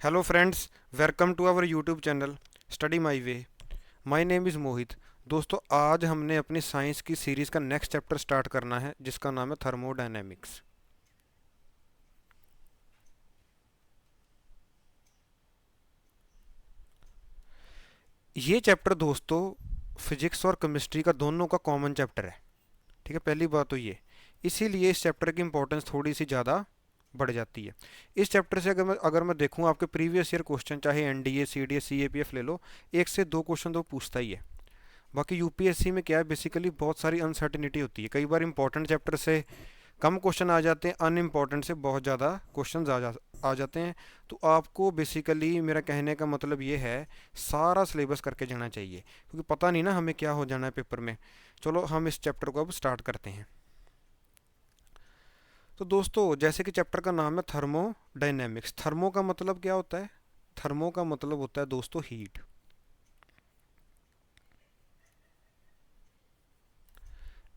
Hello friends, welcome to our YouTube channel Study My Way. My name is मोहित। दोस्तों आज हमने अपनी science की सीरीज़ का नेक्स्ट चैप्टर स्टार्ट करना है जिसका नाम है थर्मोडायनेमिक्स। ये चैप्टर दोस्तों फिजिक्स और केमिस्ट्री का दोनों का कॉमन चैप्टर है। ठीक है, पहली बात तो ये, इसीलिए इस चैप्टर की इंपॉर्टेंस थोड़ी सी ज़्यादा बढ़ जाती है। इस चैप्टर से अगर मैं देखूं आपके प्रीवियस ईयर क्वेश्चन चाहे एनडीए सीडीए सीएपीएफ ले लो, एक से दो क्वेश्चन तो पूछता ही है। बाकी यूपीएससी में क्या है, बेसिकली बहुत सारी अनसर्टिनिटी होती है। कई बार इंपॉर्टेंट चैप्टर से कम क्वेश्चन आ जाते हैं, अनइम्पॉर्टेंट से बहुत ज़्यादा क्वेश्चन आ जाते हैं। तो आपको बेसिकली मेरा कहने का मतलब ये है, सारा सिलेबस करके जाना चाहिए, क्योंकि पता नहीं ना हमें क्या हो जाना है पेपर में। चलो हम इस चैप्टर को अब स्टार्ट करते हैं। तो दोस्तों जैसे कि चैप्टर का नाम है थर्मोडायनेमिक्स। थर्मो का मतलब क्या होता है? थर्मो का मतलब होता है दोस्तों हीट।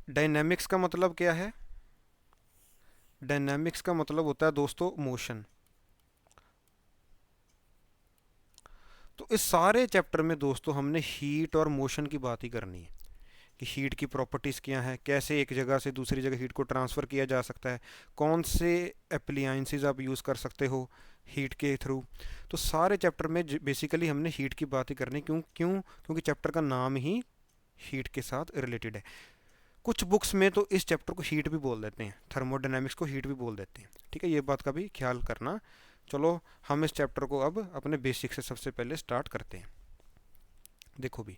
डायनेमिक्स का मतलब क्या है? डायनेमिक्स का मतलब होता है दोस्तों मोशन। तो इस सारे चैप्टर में दोस्तों हमने हीट और मोशन की बात ही करनी है कि हीट की प्रॉपर्टीज़ क्या हैं, कैसे एक जगह से दूसरी जगह हीट को ट्रांसफ़र किया जा सकता है, कौन से एप्लियंसेस आप यूज़ कर सकते हो हीट के थ्रू। तो सारे चैप्टर में बेसिकली हमने हीट की बात ही करनी। क्यों क्यों क्योंकि चैप्टर का नाम ही हीट के साथ रिलेटेड है। कुछ बुक्स में तो इस चैप्टर को हीट भी बोल देते हैं, थर्मोडायनेमिक्स को हीट भी बोल देते हैं। ठीक है, ये बात का भी ख्याल करना। चलो हम इस चैप्टर को अब अपने बेसिक से सबसे पहले स्टार्ट करते हैं। देखो भी,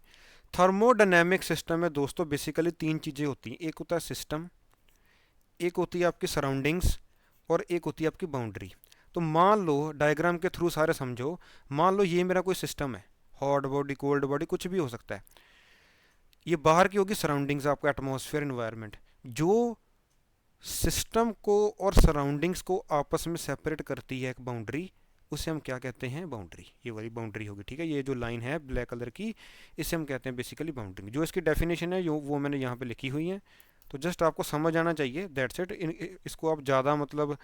थर्मोडायनेमिक सिस्टम में दोस्तों बेसिकली तीन चीज़ें होती हैं। एक होता है सिस्टम, एक होती है आपकी सराउंडिंग्स, और एक होती है आपकी बाउंड्री। तो मान लो डायग्राम के थ्रू सारे समझो, मान लो ये मेरा कोई सिस्टम है, हॉट बॉडी कोल्ड बॉडी कुछ भी हो सकता है। ये बाहर की होगी सराउंडिंग्स, आपका एटमॉस्फेयर इन्वायरमेंट। जो सिस्टम को और सराउंडिंग्स को आपस में सेपरेट करती है एक बाउंड्री, उसे हम क्या कहते हैं? बाउंड्री। ये वाली बाउंड्री होगी। ठीक है, ये जो लाइन है ब्लैक कलर की, इसे हम कहते हैं बेसिकली बाउंड्री। जो इसकी डेफिनेशन है वो मैंने यहाँ पे लिखी हुई है। तो जस्ट आपको समझ आना चाहिए, दैट्स इट। इसको आप ज़्यादा मतलब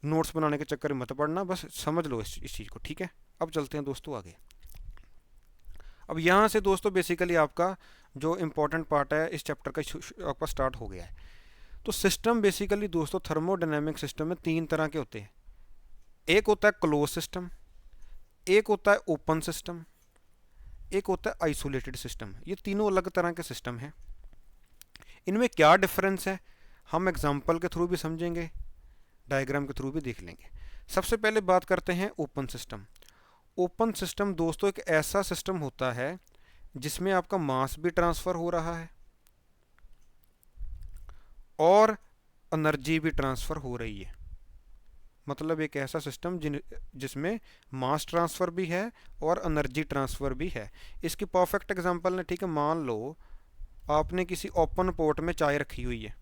नोट्स बनाने के चक्कर में मत पड़ना, बस समझ लो इस चीज़ को। ठीक है, अब चलते हैं दोस्तों आगे। अब यहाँ से दोस्तों बेसिकली आपका जो इम्पोर्टेंट पार्ट है इस चैप्टर का आपका स्टार्ट हो गया है। तो सिस्टम बेसिकली दोस्तों थर्मोडायनेमिक सिस्टम में तीन तरह के होते हैं। एक होता है क्लोज सिस्टम, एक होता है ओपन सिस्टम, एक होता है आइसोलेटेड सिस्टम। ये तीनों अलग तरह के सिस्टम हैं। इनमें क्या डिफरेंस है हम एग्जांपल के थ्रू भी समझेंगे, डायग्राम के थ्रू भी देख लेंगे। सबसे पहले बात करते हैं ओपन सिस्टम। ओपन सिस्टम दोस्तों एक ऐसा सिस्टम होता है जिसमें आपका मास भी ट्रांसफ़र हो रहा है और एनर्जी भी ट्रांसफ़र हो रही है। मतलब एक ऐसा सिस्टम जिसमें मास ट्रांसफ़र भी है और एनर्जी ट्रांसफ़र भी है। इसकी परफेक्ट एग्जांपल है, ठीक है, मान लो आपने किसी ओपन पोर्ट में चाय रखी हुई है,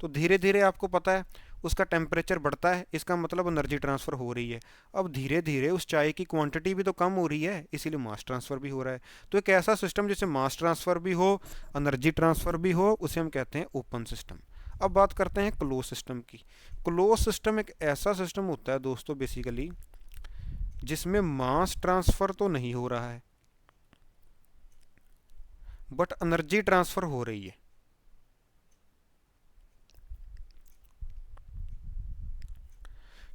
तो धीरे धीरे आपको पता है उसका टेम्परेचर बढ़ता है, इसका मतलब एनर्जी ट्रांसफ़र हो रही है। अब धीरे धीरे उस चाय की क्वांटिटी भी तो कम हो रही है, इसीलिए मास ट्रांसफ़र भी हो रहा है। तो एक ऐसा सिस्टम जिससे मास ट्रांसफ़र भी हो, एनर्जी ट्रांसफ़र भी हो, उसे हम कहते हैं ओपन सिस्टम। अब बात करते हैं क्लोज सिस्टम की। क्लोज सिस्टम एक ऐसा सिस्टम होता है दोस्तों बेसिकली जिसमें मास ट्रांसफ़र तो नहीं हो रहा है बट एनर्जी ट्रांसफ़र हो रही है।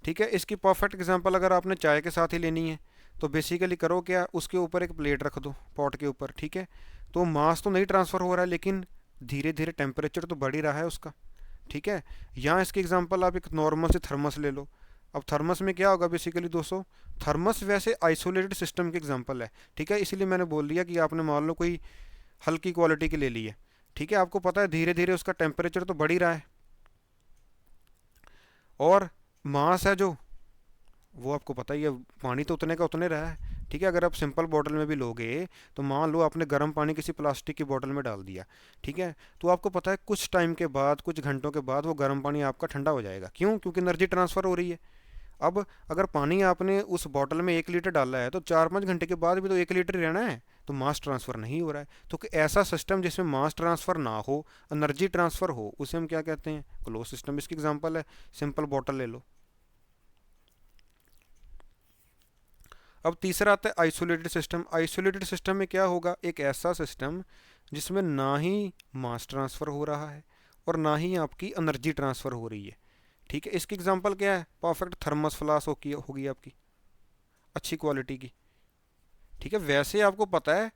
ठीक है, इसकी परफेक्ट एग्जांपल अगर आपने चाय के साथ ही लेनी है तो बेसिकली करो क्या, उसके ऊपर एक प्लेट रख दो पॉट के ऊपर। ठीक है, तो मास तो नहीं ट्रांसफ़र हो रहा है लेकिन धीरे धीरे टेम्परेचर तो बढ़ ही रहा है उसका। ठीक है, यहाँ इसकी एग्जांपल आप एक नॉर्मल से थर्मस ले लो। अब थर्मस में क्या होगा बेसिकली दोस्तों, थर्मस वैसे आइसोलेटेड सिस्टम की एग्जांपल है। ठीक है, इसीलिए मैंने बोल दिया कि आपने मान लो कोई हल्की क्वालिटी की ले ली है। ठीक है, आपको पता है धीरे धीरे उसका टेम्परेचर तो बढ़ ही रहा है और मास है जो, वो आपको पता ही है, पानी तो उतने का उतने रहा है। ठीक है, अगर आप सिंपल बॉटल में भी लोगे तो मान लो आपने गर्म पानी किसी प्लास्टिक की बॉटल में डाल दिया। ठीक है, तो आपको पता है कुछ टाइम के बाद, कुछ घंटों के बाद वो गर्म पानी आपका ठंडा हो जाएगा। क्यों? क्योंकि एनर्जी ट्रांसफ़र हो रही है। अब अगर पानी आपने उस बॉटल में 1 लीटर डाला है तो 4-5 घंटे के बाद भी तो 1 लीटर ही रहना है, तो मास ट्रांसफ़र नहीं हो रहा है। तो कि ऐसा सिस्टम जिसमें मास ट्रांसफ़र ना हो, एनर्जी ट्रांसफ़र हो, उसे हम क्या कहते हैं? Close system. इसकी एग्जांपल है सिंपल बॉटल ले लो। अब तीसरा आता है आइसोलेटेड सिस्टम। आइसोलेटेड सिस्टम में क्या होगा, एक ऐसा सिस्टम जिसमें ना ही मास ट्रांसफ़र हो रहा है और ना ही आपकी एनर्जी ट्रांसफ़र हो रही है। ठीक है, इसकी एग्जांपल क्या है, परफेक्ट थर्मस फ्लास्क होगी आपकी, अच्छी क्वालिटी की। ठीक है, वैसे आपको पता है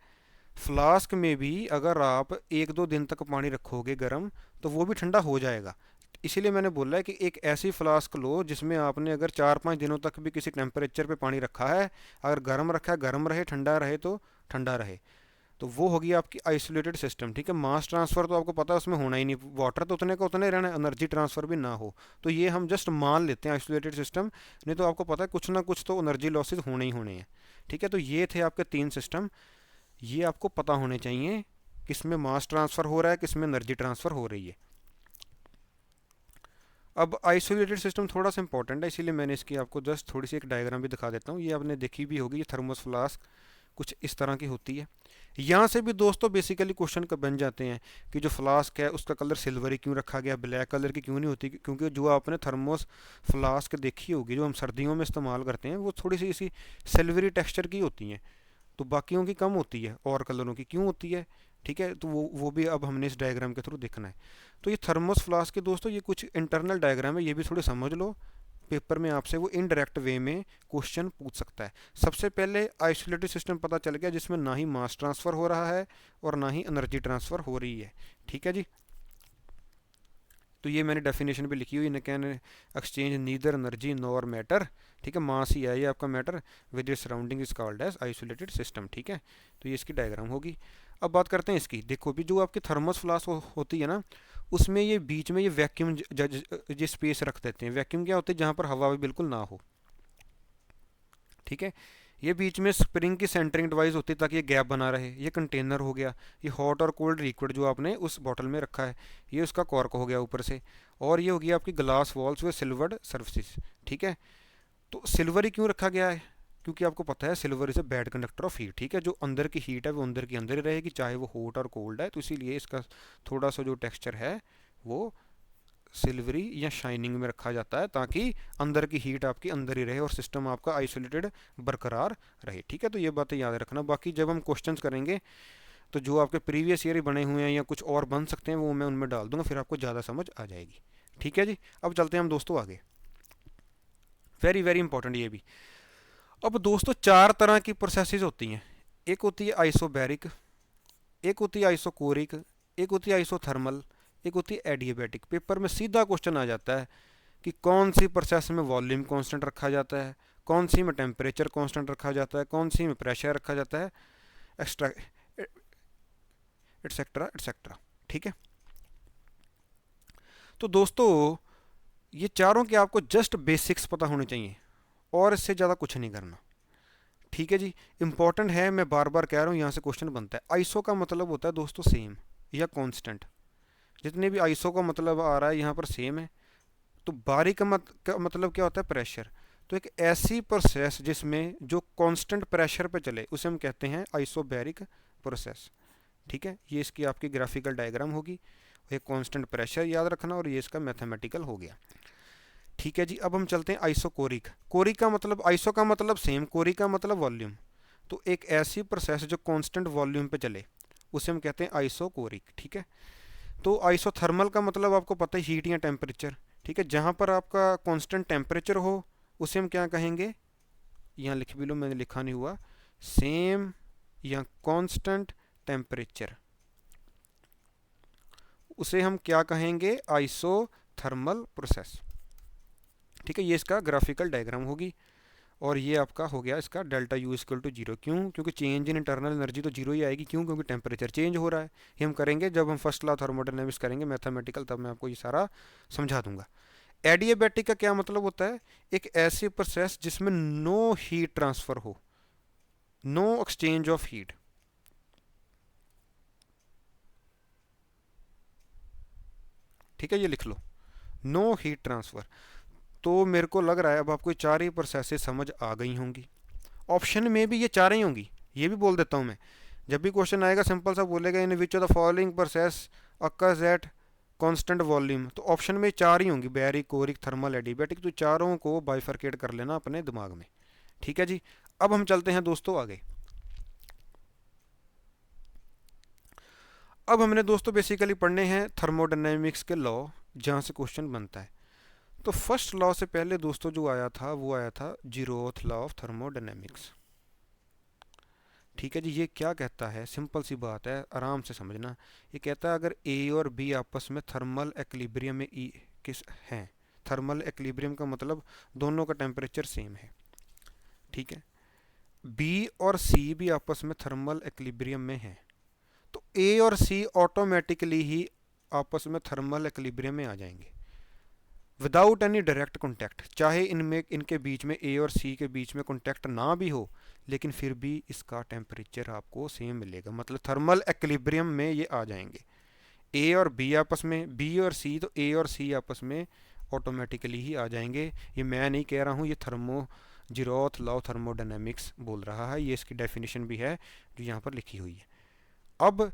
फ्लास्क में भी अगर आप 1-2 दिन तक पानी रखोगे गर्म तो वो भी ठंडा हो जाएगा। इसीलिए मैंने बोला है कि एक ऐसी फ्लास्क लो जिसमें आपने अगर 4-5 दिनों तक भी किसी टेम्परेचर पे पानी रखा है, अगर गर्म रखा है गर्म रहे, ठंडा रहे तो ठंडा रहे। तो वो होगी आपकी आइसोलेटेड सिस्टम। ठीक है, मास ट्रांसफ़र तो आपको पता है उसमें होना ही नहीं, वाटर तो उतने का उतने रहना है, एनर्जी ट्रांसफ़र भी ना हो। तो ये हम जस्ट मान लेते हैं आइसोलेटेड सिस्टम, नहीं तो आपको पता है कुछ ना कुछ तो एनर्जी लॉसेज होने ही होने हैं। ठीक है, तो ये थे आपके 3 सिस्टम, ये आपको पता होने चाहिए, किस में मास ट्रांसफ़र हो रहा है, किस में एनर्जी ट्रांसफ़र हो रही है। अब आइसोलेटेड सिस्टम थोड़ा सा इंपॉर्टेंट है, इसीलिए मैंने इसकी आपको जस्ट थोड़ी सी एक डायग्राम भी दिखा देता हूँ। ये आपने देखी भी होगी, ये थर्मोस फ्लास्क कुछ इस तरह की होती है। यहाँ से भी दोस्तों बेसिकली क्वेश्चन का बन जाते हैं कि जो फ्लास्क है उसका कलर सिल्वरी क्यों रखा गया, ब्लैक कलर की क्यों नहीं होती, क्योंकि जो आपने थर्मोस फ्लास्क देखी होगी जो हम सर्दियों में इस्तेमाल करते हैं वो थोड़ी सी इसी सिल्वरी टेक्सचर की होती हैं, तो बाकियों की कम होती है और कलरों की क्यों होती है। ठीक है, तो वो भी अब हमने इस डायग्राम के थ्रू देखना है। तो ये थर्मोस फ्लास्क के दोस्तों ये कुछ इंटरनल डायग्राम है, ये भी थोड़े समझ लो, पेपर में आपसे वो इनडायरेक्ट वे में क्वेश्चन पूछ सकता है। सबसे पहले आइसोलेटेड सिस्टम पता चल गया जिसमें ना ही मास ट्रांसफ़र हो रहा है और ना ही एनर्जी ट्रांसफ़र हो रही है। ठीक है जी, तो ये मैंने डेफिनेशन भी लिखी हुई, can exchange neither energy nor matter. ठीक है, मास ही है ये आपका, matter with it surrounding is called as isolated system. ठीक है, तो ये इसकी डायग्राम होगी। अब बात करते हैं इसकी, देखो भी जो आपकी थर्मस फ्लास्क होती है ना, उसमें ये बीच में ये वैक्यूम जो स्पेस रख देते हैं। वैक्यूम क्या होता है, जहाँ पर हवा भी बिल्कुल ना हो। ठीक है, ये बीच में स्प्रिंग की सेंटरिंग डिवाइस होती है ताकि ये गैप बना रहे। ये कंटेनर हो गया, ये हॉट और कोल्ड लिक्विड जो आपने उस बॉटल में रखा है, ये उसका कॉर्क हो गया ऊपर से। और ये होगी आपकी ग्लास वॉल्स व सिल्वर्ड सर्फेसिस। ठीक है, तो सिल्वर ही क्यों रखा गया है, क्योंकि आपको पता है silver is a bad conductor of heat. ठीक है, जो अंदर की हीट है वो अंदर की अंदर ही रहेगी, चाहे वो हॉट और कोल्ड है, तो इसीलिए इसका थोड़ा सा जो टेक्सचर है वो सिल्वरी या शाइनिंग में रखा जाता है ताकि अंदर की हीट आपकी अंदर ही रहे और सिस्टम आपका आइसोलेटेड बरकरार रहे। ठीक है, तो ये बातें याद रखना। बाकी जब हम क्वेश्चंस करेंगे तो जो आपके प्रीवियस ईयर बने हुए हैं या कुछ और बन सकते हैं वो मैं उनमें डाल दूंगा, फिर आपको ज़्यादा समझ आ जाएगी। ठीक है जी, अब चलते हैं हम दोस्तों आगे, वेरी वेरी इंपॉर्टेंट ये भी। अब दोस्तों 4 तरह की प्रोसेसेस होती हैं, एक होती है आइसोबैरिक, एक होती है आइसोकोरिक, एक होती है आइसोथर्मल, एक होती है एडियाबैटिक। पेपर में सीधा क्वेश्चन आ जाता है कि कौन सी प्रोसेस में वॉल्यूम कांस्टेंट रखा जाता है, कौन सी में टेम्परेचर कांस्टेंट रखा जाता है, कौन सी में प्रेशर रखा जाता है, एक्स्ट्रा एटसेट्रा एटसेट्रा। ठीक है, तो दोस्तों ये चारों के आपको जस्ट बेसिक्स पता होने चाहिए और इससे ज़्यादा कुछ नहीं करना। ठीक है जी, इंपॉर्टेंट है, मैं बार बार कह रहा हूँ, यहाँ से क्वेश्चन बनता है। आइसो का मतलब होता है दोस्तों सेम या कांस्टेंट, जितने भी आइसो का मतलब आ रहा है यहाँ पर सेम है। तो बारी का मतलब क्या होता है, प्रेशर। तो एक ऐसी प्रोसेस जिसमें जो कांस्टेंट प्रेशर पे चले उसे हम कहते हैं आइसोबैरिक प्रोसेस। ठीक है, ये इसकी आपकी ग्राफिकल डायग्राम होगी, ये कांस्टेंट प्रेशर याद रखना और ये इसका मैथमेटिकल हो गया। ठीक है जी, अब हम चलते हैं आइसोकोरिक। कोरिक का मतलब, आइसो का मतलब सेम, कोरिक का मतलब वॉल्यूम। तो एक ऐसी प्रोसेस जो कांस्टेंट वॉल्यूम पे चले उसे हम कहते हैं आइसोकोरिक। ठीक है, तो आइसोथर्मल का मतलब आपको पता है हीट या टेम्परेचर। ठीक है, जहाँ पर आपका कांस्टेंट टेम्परेचर हो उसे हम क्या कहेंगे, यहाँ लिख भी लो, मैंने लिखा नहीं हुआ, सेम या कांस्टेंट टेम्परेचर, उसे हम क्या कहेंगे, आइसोथर्मल प्रोसेस। ठीक है, ये इसका ग्राफिकल डायग्राम होगी और ये आपका हो गया इसका delta U equal to zero. क्यों, क्योंकि चेंज इन इंटरनल एनर्जी तो जीरो ही आएगी। क्यों, क्योंकि टेम्परेचर चेंज हो रहा है। ये हम करेंगे जब हम फर्स्ट लॉ थर्मोडायनेमिक्स करेंगे मैथमेटिकल, तब मैं आपको ये सारा समझा दूंगा। एडियाबैटिक का क्या मतलब होता है, एक ऐसी प्रोसेस जिसमें नो हीट ट्रांसफर हो, नो एक्सचेंज ऑफ हीट। ठीक है, ये लिख लो, नो हीट ट्रांसफर। तो मेरे को लग रहा है अब आपको चार ही प्रोसेसेस समझ आ गई होंगी। ऑप्शन में भी ये चार ही होंगी, ये भी बोल देता हूँ मैं। जब भी क्वेश्चन आएगा सिंपल सा बोलेगा in which of the following process occurs at constant volume, तो ऑप्शन में चार ही होंगी, बैरिक, कोरिक, थर्मल, एडियाबैटिक। तो चारों को बाइफरकेट कर लेना अपने दिमाग में। ठीक है जी, अब हम चलते हैं दोस्तों आगे। अब हमने दोस्तों बेसिकली पढ़ने हैं थर्मोडायनेमिक्स के लॉ, जहाँ से क्वेश्चन बनता है। तो फर्स्ट लॉ से पहले दोस्तों जो आया था वो आया था जीरोथ लॉ ऑफ थर्मोडायनेमिक्स। ठीक है जी, ये क्या कहता है, सिंपल सी बात है, आराम से समझना। ये कहता है अगर ए और बी आपस में थर्मल एक्विलिब्रियम में किस हैं, थर्मल एक्विलिब्रियम का मतलब दोनों का टेम्परेचर सेम है। ठीक है, बी और सी भी आपस में थर्मल एक्विलिब्रियम में हैं, तो ए और सी ऑटोमेटिकली ही आपस में थर्मल एक्विलिब्रियम में आ जाएंगे विदाउट एनी डायरेक्ट कॉन्टैक्ट। चाहे इनमें इनके बीच में ए और सी के बीच में कॉन्टैक्ट ना भी हो, लेकिन फिर भी इसका टेम्परेचर आपको सेम मिलेगा, मतलब थर्मल एक्विलिब्रियम में ये आ जाएंगे। ए और बी आपस में, बी और सी, तो ए और सी आपस में ऑटोमेटिकली ही आ जाएंगे। ये मैं नहीं कह रहा हूँ, ये जीरोथ लॉ थर्मोडायनेमिक्स बोल रहा है, ये इसकी डेफिनेशन भी है जो यहाँ पर लिखी हुई है। अब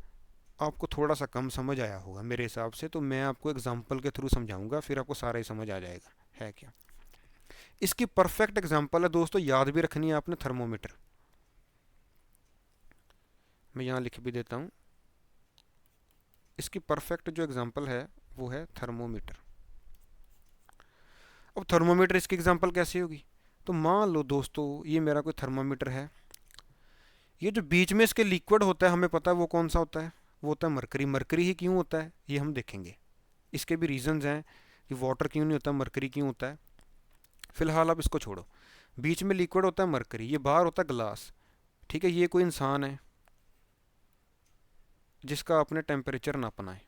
आपको थोड़ा सा कम समझ आया होगा मेरे हिसाब से, तो मैं आपको एग्जांपल के थ्रू समझाऊंगा, फिर आपको सारा ही समझ आ जाएगा है क्या। इसकी परफेक्ट एग्जांपल है दोस्तों, याद भी रखनी है आपने, थर्मोमीटर। मैं यहाँ लिख भी देता हूँ। इसकी परफेक्ट जो एग्जांपल है वो है थर्मोमीटर। अब थर्मोमीटर इसकी एग्जांपल कैसे होगी, तो मान लो दोस्तों ये मेरा कोई थर्मोमीटर है। ये जो बीच में इसके लिक्विड होता है हमें पता है वो कौन सा होता है, वो होता है मरकरी। मरकरी ही क्यों होता है ये हम देखेंगे, इसके भी रीजंस हैं कि वाटर क्यों नहीं होता, मरकरी क्यों होता है। फिलहाल आप इसको छोड़ो। बीच में लिक्विड होता है मरकरी, ये बाहर होता है ग्लास। ठीक है, ये कोई इंसान है जिसका आपने टेम्परेचर नापना है,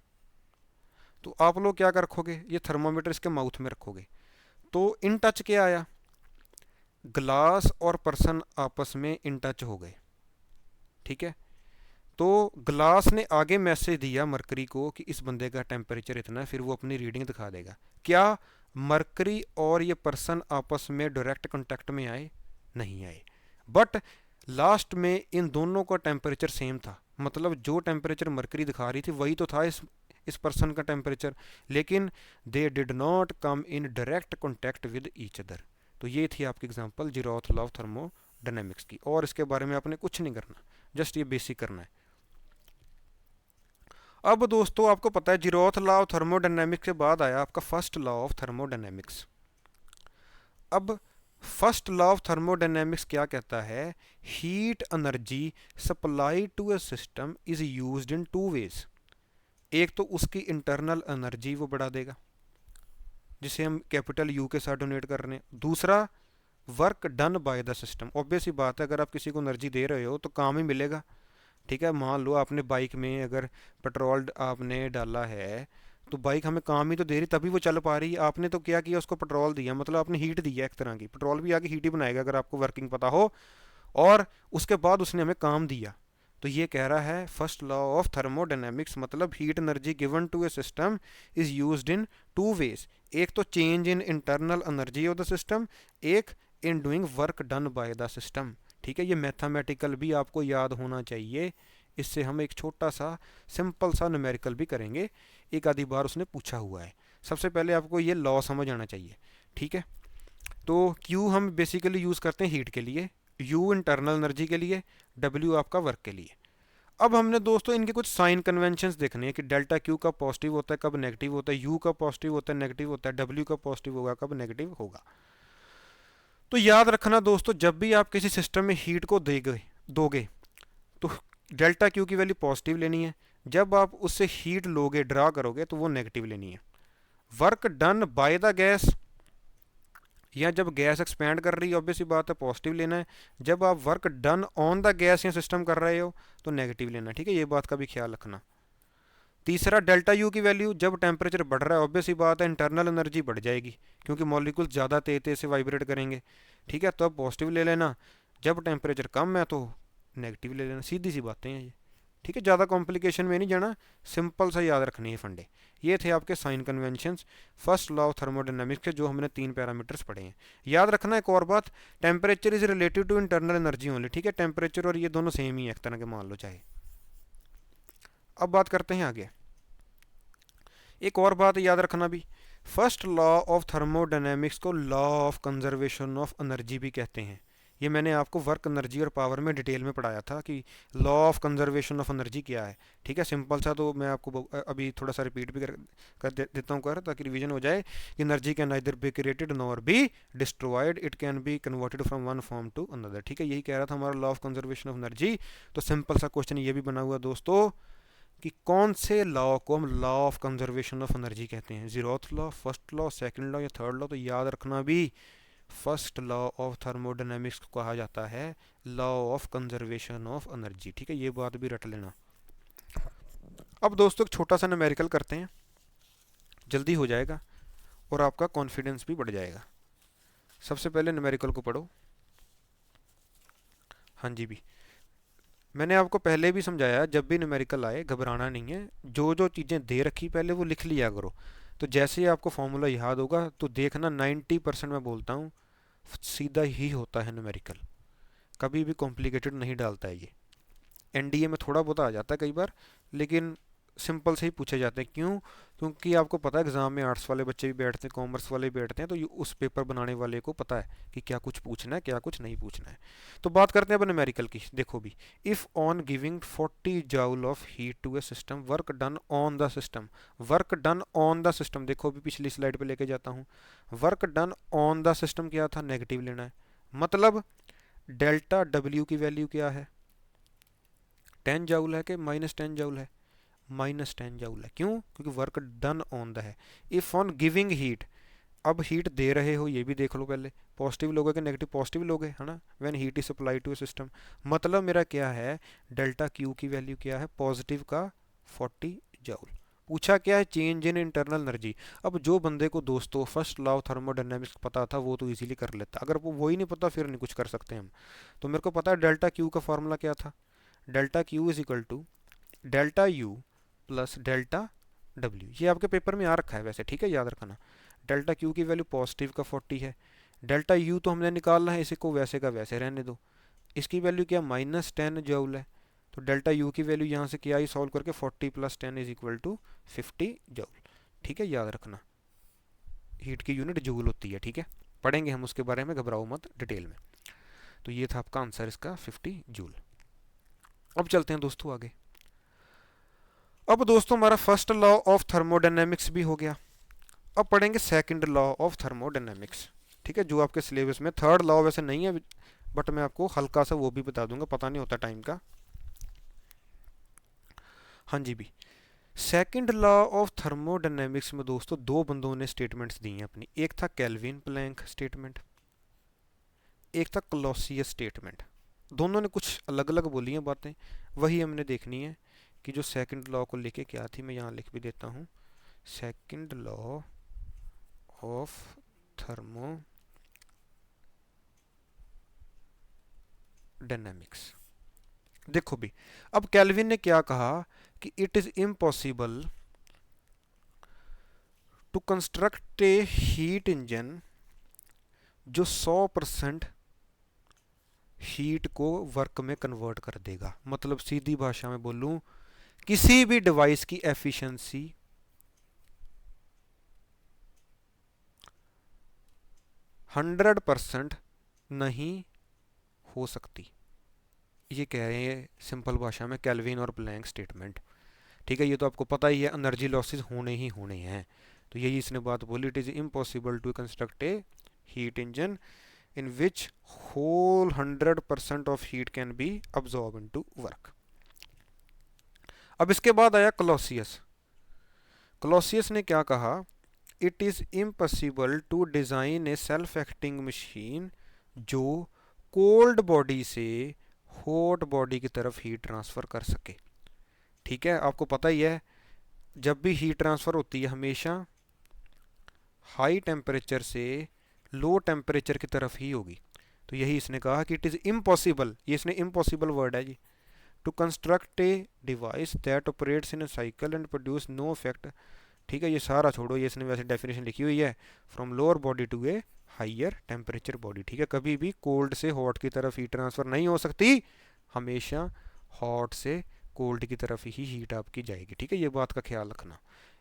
तो आप लोग क्या कर रखोगे, ये थर्मोमीटर इसके माउथ में रखोगे। तो इन टच क्या आया, ग्लास और पर्सन आपस में इन टच हो गए। ठीक है, तो ग्लास ने आगे मैसेज दिया मरकरी को कि इस बंदे का टेम्परेचर इतना है, फिर वो अपनी रीडिंग दिखा देगा। क्या मरकरी और ये पर्सन आपस में डायरेक्ट कांटेक्ट में आए, नहीं आए, बट लास्ट में इन दोनों का टेम्परेचर सेम था, मतलब जो टेम्परेचर मरकरी दिखा रही थी वही तो था इस पर्सन का टेम्परेचर, लेकिन they did not come in direct contact with each other. तो ये थी आपकी example zeroth law of thermodynamics की, और इसके बारे में आपने कुछ नहीं करना, जस्ट ये बेसिक करना है। अब दोस्तों आपको पता है जीरोथ लॉ ऑफ थर्मोडायनेमिक्स के बाद आया आपका फर्स्ट लॉ ऑफ थर्मोडायनेमिक्स। अब फर्स्ट लॉ ऑफ थर्मोडायनेमिक्स क्या कहता है, heat energy supply to a system is used in two ways. एक तो उसकी इंटरनल एनर्जी वो बढ़ा देगा, जिसे हम कैपिटल यू के साथ डोनेट कर रहे हैं। दूसरा, work done by the system. Obvious ही बात है, अगर आप किसी को एनर्जी दे रहे हो तो काम ही मिलेगा। ठीक है, मान लो आपने बाइक में अगर पेट्रोल आपने डाला है, तो बाइक हमें काम ही तो दे रही, तभी वो चल पा रही है। आपने तो क्या किया, उसको पेट्रोल दिया, मतलब आपने हीट दी है एक तरह की। पेट्रोल भी आगे हीट ही बनाएगा अगर आपको वर्किंग पता हो, और उसके बाद उसने हमें काम दिया। तो ये कह रहा है फर्स्ट लॉ ऑफ थर्मोडायनेमिक्स, मतलब heat energy given to a system is used in two ways. एक तो change in internal energy of the system, एक in doing work done by the system. ठीक है, ये मैथमेटिकल भी आपको याद होना चाहिए। इससे हम एक छोटा सा सिंपल सा न्यूमेरिकल भी करेंगे, एक आधी बार उसने पूछा हुआ है। सबसे पहले आपको ये लॉ समझ आना चाहिए। ठीक है, तो Q हम बेसिकली यूज़ करते हैं हीट के लिए, U इंटरनल एनर्जी के लिए, W आपका वर्क के लिए। अब हमने दोस्तों इनके कुछ साइन कन्वेंशंस देखने हैं कि डेल्टा Q कब पॉजिटिव होता है, कब नेगेटिव होता है, U कब पॉजिटिव होता है, नेगेटिव होता है, W कब पॉजिटिव होगा, कब नेगेटिव होगा। तो याद रखना दोस्तों, जब भी आप किसी सिस्टम में हीट को दोगे तो डेल्टा Q की वैल्यू पॉजिटिव लेनी है, जब आप उससे हीट लोगे ड्रा करोगे तो वो नेगेटिव लेनी है। Work done by the gas, या जब गैस एक्सपैंड कर रही है ऑब्वियसली बात है पॉजिटिव लेना है, जब आप work done on the gas या सिस्टम कर रहे हो तो नेगेटिव लेना है। ठीक है, ये बात का भी ख्याल रखना। तीसरा, डेल्टा यू की वैल्यू, जब टेम्परेचर बढ़ रहा है ऑब्वियसली बात है इंटरनल एनर्जी बढ़ जाएगी, क्योंकि मॉलिक्यूल्स ज़्यादा तेज तेज से वाइब्रेट करेंगे। ठीक है, तो अब पॉजिटिव ले लेना, जब टेम्परेचर कम है तो नेगेटिव ले लेना, सीधी सी बातें हैं ये। ठीक है, ज़्यादा कॉम्प्लिकेशन में नहीं जाना, सिंपल सा याद रखनी है फंडे। ये थे आपके sign conventions first law of thermodynamics के, जो हमने 3 पैरामीटर्स पढ़े हैं। याद रखना एक और बात, temperature is related to internal energy only. ठीक है, टेम्परेचर और ये दोनों सेम ही है एक तरह के, मान लो चाहे। अब बात करते हैं आगे, एक और बात याद रखना भी, फर्स्ट लॉ ऑफ थर्मोडायनेमिक्स को law of conservation of energy भी कहते हैं। ये मैंने आपको वर्क, एनर्जी और पावर में डिटेल में पढ़ाया था कि law of conservation of energy क्या है। ठीक है, सिंपल सा, तो मैं आपको अभी थोड़ा सा रिपीट भी देता हूँ ताकि रिवीजन हो जाए कि energy can neither be created nor be destroyed, it can be converted from one form to another. ठीक है, यही कह रहा था हमारा law of conservation of energy. तो सिंपल सा क्वेश्चन ये भी बना हुआ दोस्तों कि कौन से लॉ को हम law of conservation of energy कहते हैं, zeroth law, first law, second law या थर्ड लॉ। तो याद रखना भी, फर्स्ट लॉ ऑफ थर्मोडायनेमिक्स को कहा जाता है law of conservation of energy. ठीक है, ये बात भी रट लेना। अब दोस्तों एक छोटा सा न्यूमेरिकल करते हैं, जल्दी हो जाएगा और आपका कॉन्फिडेंस भी बढ़ जाएगा। सबसे पहले न्यूमेरिकल को पढ़ो। हाँ जी भी, मैंने आपको पहले भी समझाया, जब भी न्यूमेरिकल आए घबराना नहीं है, जो जो चीज़ें दे रखी पहले वो लिख लिया करो। तो जैसे ही आपको फॉर्मूला याद होगा तो देखना 90% मैं बोलता हूँ सीधा ही होता है न्यूमेरिकल, कभी भी कॉम्प्लिकेटेड नहीं डालता है ये। एनडीए में थोड़ा बहुत आ जाता है कई बार, लेकिन सिंपल से ही पूछे जाते हैं। क्यों? क्योंकि आपको पता है एग्जाम में आर्ट्स वाले बच्चे भी बैठते हैं, कॉमर्स वाले भी बैठते हैं, तो उस पेपर बनाने वाले को पता है कि क्या कुछ पूछना है, क्या कुछ नहीं पूछना है। तो बात करते हैं अब न्यूमेरिकल की। देखो भी, if on giving 40 joule of heat to a system, work done on the system, work done on the system, देखो भी पिछली स्लाइड पे लेके जाता हूँ। Work done on the system क्या था, नेगेटिव लेना है। मतलब डेल्टा डब्ल्यू की वैल्यू क्या है, 10 जूल है कि -10 जूल है, -10 जूल है। क्यों? क्योंकि वर्क डन ऑन द है। इफ ऑन गिविंग हीट, अब हीट दे रहे हो ये भी देख लो पहले, पॉजिटिव लोगे कि नेगेटिव, पॉजिटिव लोगे है ना, when heat is supply to a system. मतलब मेरा क्या है, डेल्टा क्यू की वैल्यू क्या है, पॉजिटिव का 40 जूल। पूछा क्या है, चेंज इन इंटरनल एनर्जी। अब जो बंदे को दोस्तों फर्स्ट लॉ ऑफ थर्मोडायनेमिक्स पता था वो तो इजीली कर लेता, अगर वो वही नहीं पता फिर नहीं कुछ कर सकते हम। तो मेरे को पता है डेल्टा क्यू का फॉर्मूला क्या था, delta Q is equal to delta U plus delta W. ये आपके पेपर में आ रखा है वैसे, ठीक है, याद रखना। डेल्टा क्यू की वैल्यू पॉजिटिव का 40 है, डेल्टा यू तो हमने निकालना है, इसी को वैसे का वैसे रहने दो। इसकी वैल्यू क्या, -10 जूल है। तो डेल्टा यू की वैल्यू यहाँ से क्या आई, सॉल्व करके 40 + 10 इज इक्वल टू 50 जूल। ठीक है, याद रखना हीट की यूनिट जूल होती है। ठीक है, पढ़ेंगे हम उसके बारे में, घबराओ मत डिटेल में। तो ये था आपका आंसर इसका, 50 जूल। अब चलते हैं दोस्तों आगे। अब दोस्तों हमारा फर्स्ट लॉ ऑफ थर्मोडायनेमिक्स भी हो गया। अब पढ़ेंगे सेकंड लॉ ऑफ थर्मोडायनेमिक्स। ठीक है, जो आपके सिलेबस में थर्ड लॉ वैसे नहीं है, बट मैं आपको हल्का सा वो भी बता दूंगा, पता नहीं होता टाइम का। हाँ जी भी, सेकंड लॉ ऑफ थर्मोडायनेमिक्स में दोस्तों दो बंदों ने स्टेटमेंट्स दी हैं अपनी, एक था केल्विन प्लैंक स्टेटमेंट, एक था क्लॉसियस स्टेटमेंट। दोनों ने कुछ अलग अलग बोली हैं बातें, वही हमने देखनी है कि जो सेकंड लॉ को लेके क्या थी। मैं यहाँ लिख भी देता हूँ, सेकंड लॉ ऑफ थर्मोडायनेमिक्स। देखो भी, अब केल्विन ने क्या कहा कि it is impossible to construct a heat engine जो 100% हीट को वर्क में कन्वर्ट कर देगा। मतलब सीधी भाषा में बोलूं, किसी भी डिवाइस की एफिशिएंसी 100% नहीं हो सकती। ये कह रहे हैं सिंपल भाषा में केल्विन और प्लैंक स्टेटमेंट। ठीक है, ये तो आपको पता ही है, एनर्जी लॉसेस होने ही होने हैं। तो यही इसने बात बोली, it is impossible to construct a heat engine in which whole 100% of heat can be absorbed into work। अब इसके बाद आया क्लॉसियस। क्लॉसियस ने क्या कहा, it is impossible to design a self acting machine जो कोल्ड बॉडी से hot body की तरफ हीट ट्रांसफर कर सके। ठीक है, आपको पता ही है जब भी हीट ट्रांसफर होती है हमेशा हाई टेम्परेचर से लो टेम्परेचर की तरफ ही होगी। तो यही इसने कहा कि इट इज़ इम्पॉसिबल, ये इसने इम्पॉसिबल वर्ड है जी, to construct a device that operates in a cycle and produce no effect. ठीक है, ये सारा छोड़ो, ये इसने वैसे डेफिनेशन लिखी हुई है, from lower body to a higher temperature body. ठीक है, कभी भी कोल्ड से हॉट की तरफ हीट ट्रांसफ़र नहीं हो सकती, हमेशा हॉट से कोल्ड की तरफ ही हीट आपकी जाएगी। ठीक है, ये बात का ख्याल रखना।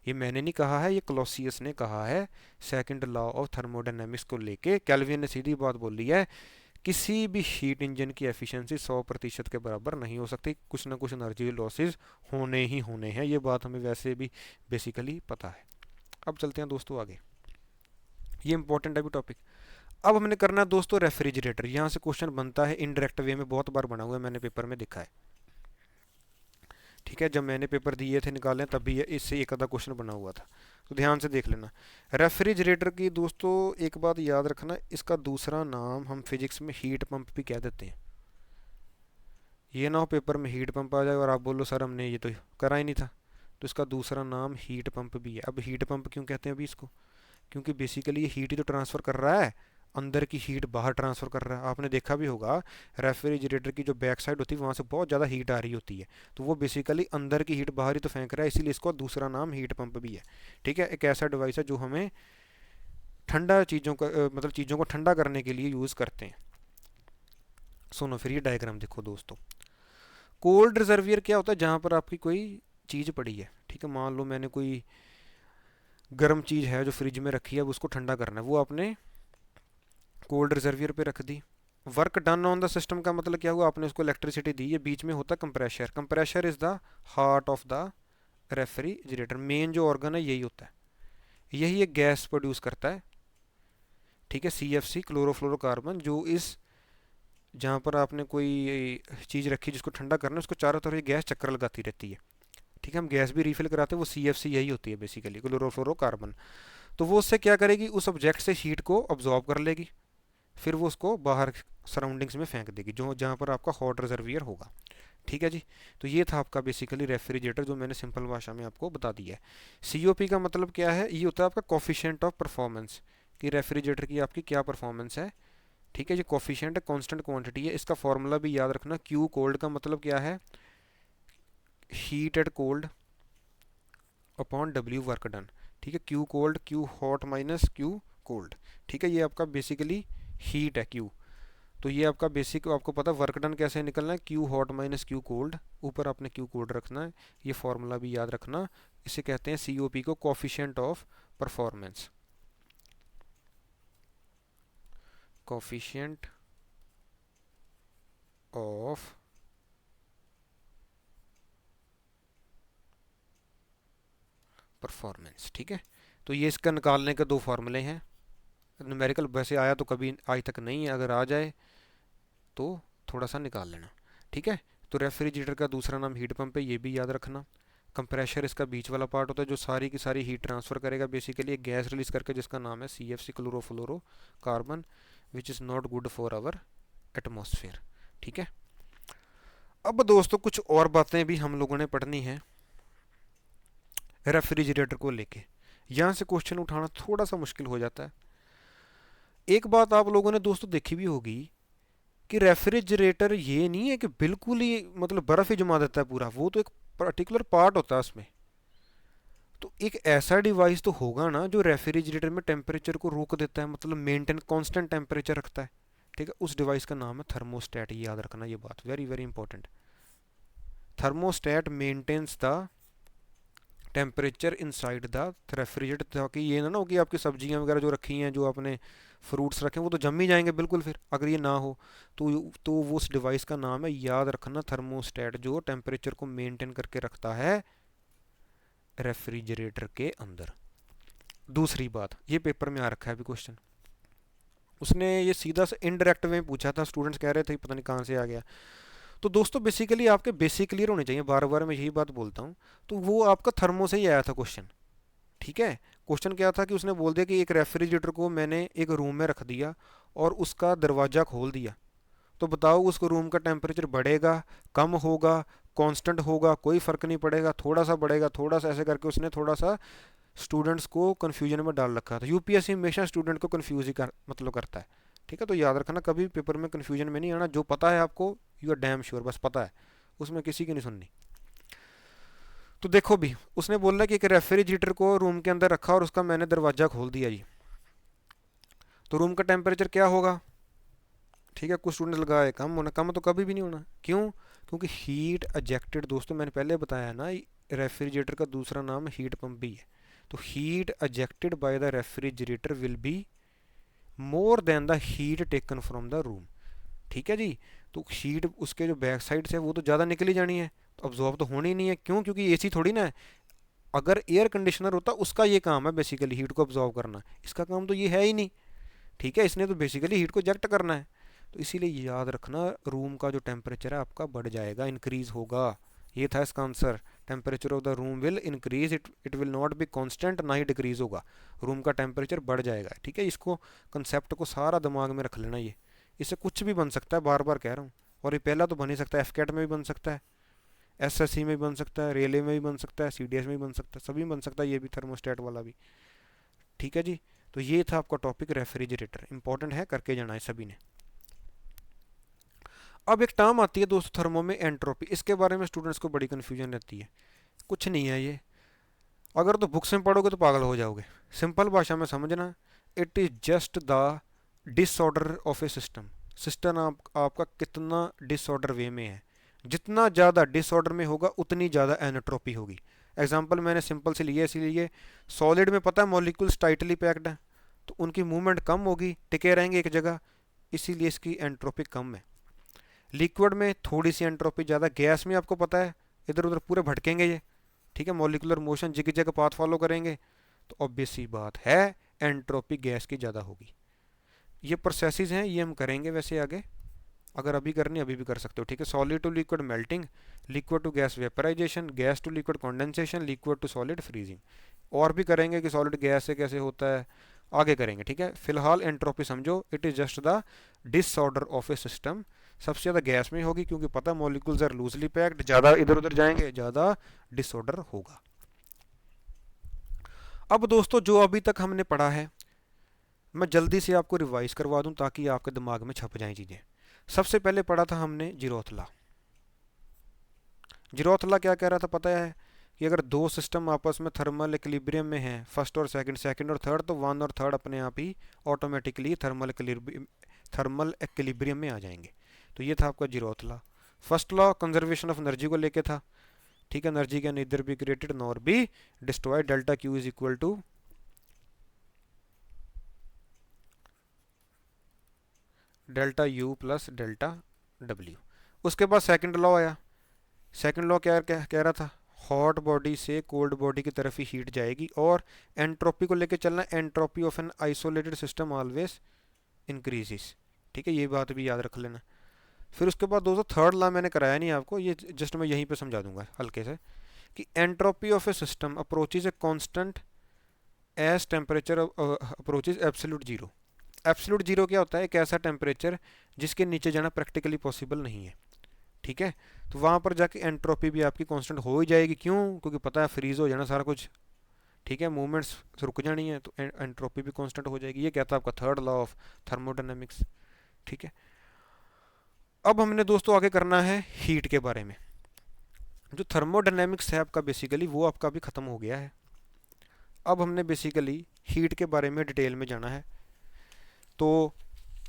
ये मैंने नहीं कहा है, ये क्लॉसियस ने कहा है सेकंड लॉ ऑफ थर्मोडायनेमिक्स को लेके। केल्विन ने सीधी बात बोली है किसी भी हीट इंजन की एफिशिएंसी 100% के बराबर नहीं हो सकती, कुछ ना कुछ एनर्जी लॉसेस होने ही होने हैं, ये बात हमें वैसे भी बेसिकली पता है। अब चलते हैं दोस्तों आगे, ये इंपॉर्टेंट है भी टॉपिक। अब हमने करना है दोस्तों रेफ्रिजरेटर। यहाँ से क्वेश्चन बनता है इनडायरेक्ट वे में, बहुत बार बना हुआ है, मैंने पेपर में देखा है। ठीक है, जब मैंने पेपर दिए थे निकाले तब भी इससे एक आधा क्वेश्चन बना हुआ था, तो ध्यान से देख लेना। रेफ्रिजरेटर की दोस्तों एक बात याद रखना, इसका दूसरा नाम हम फिजिक्स में हीट पंप भी कह देते हैं। ये ना हो पेपर में हीट पंप आ जाए और आप बोलो सर हमने ये तो करा ही नहीं था। तो इसका दूसरा नाम हीट पंप भी है। अब हीट पंप क्यों कहते हैं अभी इसको, क्योंकि बेसिकली ये हीट ही तो ट्रांसफ़र कर रहा है, अंदर की हीट बाहर ट्रांसफ़र कर रहा है। आपने देखा भी होगा रेफ्रिजरेटर की जो बैक साइड होती है वहाँ से बहुत ज़्यादा हीट आ रही होती है, तो वो बेसिकली अंदर की हीट बाहर ही तो फेंक रहा है, इसीलिए इसको दूसरा नाम हीट पंप भी है। ठीक है, एक ऐसा डिवाइस है जो हमें ठंडा चीज़ों का मतलब चीज़ों को ठंडा करने के लिए यूज़ करते हैं। सुनो फिर ये डायग्राम देखो दोस्तों। कोल्ड रिजर्वियर क्या होता है, जहाँ पर आपकी कोई चीज़ पड़ी है, ठीक है, मान लो मैंने कोई गर्म चीज़ है जो फ्रिज में रखी है, अब उसको ठंडा करना है, वो आपने कोल्ड रिजर्वियर पे रख दी। Work done on the system का मतलब क्या हुआ, आपने उसको इलेक्ट्रिसिटी दी, ये बीच में होता है compressor. Compressor is the heart of the refrigerator, main जो ऑर्गन है यही होता है, यही एक गैस प्रोड्यूस करता है। ठीक है, सी एफ सी क्लोरोफ्लोरोकार्बन, जो इस जहाँ पर आपने कोई चीज़ रखी जिसको ठंडा करना है, उसको चारों तरफ ये गैस चक्कर लगाती रहती है। ठीक है, हम गैस भी रिफिल कराते हैं, वो सी एफ सी यही होती है बेसिकली, क्लोरोफ्लोरोकार्बन। तो वो उससे क्या करेगी, उस ऑब्जेक्ट से हीट को ऑब्जॉर्ब कर लेगी, फिर वो उसको बाहर सराउंडिंग्स में फेंक देगी, जो जहाँ पर आपका हॉट रिजर्वियर होगा। ठीक है जी, तो ये था आपका बेसिकली रेफ्रिजरेटर, जो मैंने सिंपल भाषा में आपको बता दिया है। सीओपी का मतलब क्या है, ये होता है आपका कोफिशिएंट ऑफ परफॉर्मेंस, कि रेफ्रिजरेटर की आपकी क्या परफॉर्मेंस है। ठीक है, ये कोफिशिएंट है, कांस्टेंट क्वांटिटी है, इसका फॉर्मूला भी याद रखना। क्यू कोल्ड का मतलब क्या है, heat at cold upon W work done. ठीक है, Q cold Q hot minus Q cold. ठीक है, ये आपका बेसिकली हीट है क्यू। तो ये आपका बेसिक, आपको पता वर्क डन कैसे निकलना है, Q hot minus Q cold, ऊपर आपने क्यू कोल्ड रखना है, ये फॉर्मूला भी याद रखना। इसे कहते हैं सीओपी को coefficient of performance, coefficient of performance. ठीक है, तो ये इसका निकालने के दो फार्मूले हैं। न्यूमेरिकल वैसे आया तो कभी आज तक नहीं है, अगर आ जाए तो थोड़ा सा निकाल लेना। ठीक है, तो रेफ्रिजरेटर का दूसरा नाम हीट पंप है, ये भी याद रखना। कंप्रेशर इसका बीच वाला पार्ट होता है, जो सारी की सारी हीट ट्रांसफ़र करेगा बेसिकली एक गैस रिलीज करके, जिसका नाम है C F C chlorofluoro carbon, which is not good for our atmosphere. ठीक है, अब दोस्तों कुछ और बातें भी हम लोगों ने पढ़नी है रेफ्रिजरेटर को लेके। यहाँ से क्वेश्चन उठाना थोड़ा सा मुश्किल हो जाता है। एक बात आप लोगों ने दोस्तों देखी भी होगी कि रेफ्रिजरेटर ये नहीं है कि बिल्कुल ही मतलब बर्फ़ ही जमा देता है पूरा, वो तो एक पर्टिकुलर पार्ट होता है उसमें। तो एक ऐसा डिवाइस तो होगा ना जो रेफ्रिजरेटर में टेम्परेचर को रोक देता है, मतलब मेंटेन कांस्टेंट टेम्परेचर रखता है। ठीक है, उस डिवाइस का नाम है थर्मोस्टेट, ये याद रखना, ये बात very very important. Thermostat maintains the temperature inside the refrigerator, ताकि ये ना हो कि आपकी सब्जियां वगैरह जो रखी हैं, जो आपने फ्रूट्स रखे हैं, वो तो जम ही जाएंगे बिल्कुल फिर अगर ये ना हो। तो वो उस डिवाइस का नाम है, याद रखना, थर्मोस्टेट, जो टेम्परेचर को मेंटेन करके रखता है रेफ्रिजरेटर के अंदर। दूसरी बात, ये पेपर में आ रखा है अभी क्वेश्चन, उसने ये सीधा से इनडायरेक्ट में पूछा था, स्टूडेंट्स कह रहे थे पता नहीं कहाँ से आ गया। तो दोस्तों बेसिकली आपके बेसिक क्लियर होने चाहिए, बार बार मैं यही बात बोलता हूँ। तो वो आपका थर्मो से ही आया था क्वेश्चन। ठीक है, क्वेश्चन क्या था कि उसने बोल दिया कि एक रेफ्रिजरेटर को मैंने एक रूम में रख दिया और उसका दरवाज़ा खोल दिया, तो बताओ उस रूम का टेम्परेचर बढ़ेगा, कम होगा, कांस्टेंट होगा, कोई फ़र्क नहीं पड़ेगा, थोड़ा सा बढ़ेगा, थोड़ा सा, ऐसे करके उसने थोड़ा सा स्टूडेंट्स को कन्फ्यूजन में डाल रखा था। यूपीएससी हमेशा स्टूडेंट को कन्फ्यूज ही मतलब करता है। ठीक है, तो याद रखना कभी पेपर में कन्फ्यूजन में नहीं आना, जो पता है आपको यू आर डैम श्योर, बस पता है, उसमें किसी की नहीं सुननी। तो देखो भी उसने बोला कि एक रेफ्रिजरेटर को रूम के अंदर रखा और उसका मैंने दरवाज़ा खोल दिया जी, तो रूम का टेम्परेचर क्या होगा। ठीक है, कुछ स्टूडेंट लगाए कम होना, कम तो कभी भी नहीं होना, क्यों, क्योंकि हीट एजेक्टेड, दोस्तों मैंने पहले बताया ना, रेफ्रिजरेटर का दूसरा नाम हीट पंप भी है। तो heat ejected by the refrigerator will be more than the heat taken from the room. ठीक है जी। तो हीट उसके जो बैक साइड से वो तो ज़्यादा निकली जानी है, तो अब्जॉर्ब तो होनी ही नहीं है। क्यों? क्योंकि एसी थोड़ी ना है। अगर एयर कंडीशनर होता उसका ये काम है बेसिकली हीट को अब्जॉर्ब करना, इसका काम तो ये है ही नहीं। ठीक है, इसने तो बेसिकली हीट को इजेक्ट करना है। तो इसीलिए याद रखना, रूम का जो टेम्परेचर है आपका बढ़ जाएगा, इंक्रीज होगा। ये था इसका answer. Temperature of the room will increase, it it will not be constant, ना ही डिक्रीज होगा। रूम का टेम्परेचर बढ़ जाएगा। ठीक है, इसको कंसेप्ट को सारा दिमाग में रख लेना। ये इससे कुछ भी बन सकता है, बार बार कह रहा हूँ। और ये पहला तो बन ही सकता है, एफकेट में भी बन सकता है, एसएससी में भी बन सकता है, रेलवे में भी बन सकता है, सीडीएस में भी बन सकता है, सभी में बन सकता है, ये भी थर्मोस्टेट वाला भी। ठीक है जी। तो ये था आपका टॉपिक रेफ्रिजरेटर, इंपॉर्टेंट है, करके जाना है सभी ने। अब एक टर्म आती है दोस्तों थर्मो में, एंट्रोपी। इसके बारे में स्टूडेंट्स को बड़ी कन्फ्यूजन रहती है। कुछ नहीं है ये, अगर तो बुक्स में पढ़ोगे तो पागल हो जाओगे। सिंपल भाषा में समझना, it is just the disorder of a system. System आपका कितना डिसऑर्डर वे में है, जितना ज़्यादा डिसऑर्डर में होगा उतनी ज़्यादा एनट्रोपी होगी। एग्जाम्पल मैंने सिंपल से लिए इसीलिए, सॉलिड में पता है मॉलिक्यूल्स टाइटली पैक्ड हैं, तो उनकी मूवमेंट कम होगी, टिके रहेंगे एक जगह, इसीलिए इसकी एंट्रोपी कम है। लिक्विड में थोड़ी सी एंट्रोपी ज़्यादा, गैस में आपको पता है इधर उधर पूरे भटकेंगे ये। ठीक है, मॉलिकुलर मोशन जगह जगह पाथ फॉलो करेंगे, तो ऑब्वियस सी बात है एंट्रोपी गैस की ज़्यादा होगी। ये प्रोसेसेस हैं, ये हम करेंगे वैसे आगे, अगर अभी करनी अभी भी कर सकते हो। ठीक है, solid to liquid melting, liquid to gas vaporization, gas to liquid condensation, liquid to solid freezing. और भी करेंगे कि सॉलिड गैस से कैसे होता है, आगे करेंगे। ठीक है, फिलहाल एंट्रोपी समझो, it is just the disorder of a system. सबसे ज़्यादा गैस में होगी, क्योंकि पता है मॉलिक्यूल्स आर लूजली पैक्ड, ज़्यादा इधर उधर जाएंगे ज़्यादा डिसऑर्डर होगा। अब दोस्तों जो अभी तक हमने पढ़ा है, मैं जल्दी से आपको रिवाइज करवा दूं ताकि आपके दिमाग में छप जाएं चीज़ें। सबसे पहले पढ़ा था हमने जीरोथ लॉ। जीरोथ लॉ क्या कह रहा था पता है, कि अगर दो सिस्टम आपस में थर्मल इक्विलिब्रियम में हैं, फर्स्ट और सेकंड, सेकंड और थर्ड, तो वन और थर्ड अपने आप ही ऑटोमेटिकली थर्मल इक्विलिब्रियम में आ जाएंगे। तो ये था आपका zeroth law. First law conservation of energy को लेके था। ठीक है, energy can neither be created nor be destroyed, delta Q is equal to delta U plus delta W. उसके बाद सेकंड लॉ आया। सेकंड लॉ क्या कह रहा था, हॉट बॉडी से कोल्ड बॉडी की तरफ ही हीट जाएगी, और एंट्रोपी को लेके चलना, entropy of an isolated system always increases. ठीक है, ये बात भी याद रख लेना। फिर उसके बाद दोस्तों थर्ड लॉ मैंने कराया नहीं आपको, ये जस्ट मैं यहीं पे समझा दूंगा हल्के से, कि entropy of a system approaches a constant as temperature approaches absolute zero. Absolute zero क्या होता है, एक ऐसा टेम्परेचर जिसके नीचे जाना प्रैक्टिकली पॉसिबल नहीं है। ठीक है, तो वहाँ पर जाके एंट्रोपी भी आपकी कांस्टेंट हो ही जाएगी। क्यों? क्योंकि पता है फ्रीज हो जाना सारा कुछ। ठीक है, मूवमेंट्स रुक जानी है, तो एंट्रोपी भी कांस्टेंट हो जाएगी। ये कहता है आपका थर्ड लॉ ऑफ थर्मोडायनेमिक्स। ठीक है, अब हमने दोस्तों आगे करना है हीट के बारे में। जो थर्मोडायनेमिक्स है आपका बेसिकली वो आपका भी ख़त्म हो गया है। अब हमने बेसिकली हीट के बारे में डिटेल में जाना है। तो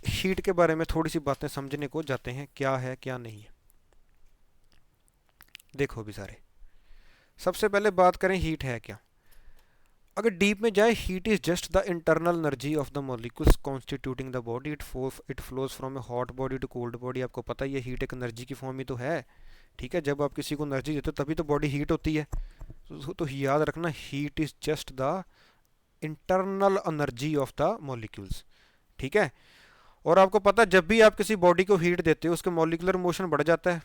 हीट के बारे में थोड़ी सी बातें समझने को जाते हैं, क्या है क्या नहीं है। देखो भी सारे, सबसे पहले बात करें हीट है क्या। अगर डीप में जाए, heat is just the internal energy of the molecules constituting the body, it flows from a hot body to cold body. आपको पता ही है हीट एक एनर्जी की फॉर्म ही तो है। ठीक है, जब आप किसी को एनर्जी देते हो तभी तो बॉडी हीट होती है। तो याद रखना, heat is just the internal energy of the molecules. ठीक है, और आपको पता है जब भी आप किसी बॉडी को हीट देते हो उसके मॉलिकुलर मोशन बढ़ जाता है,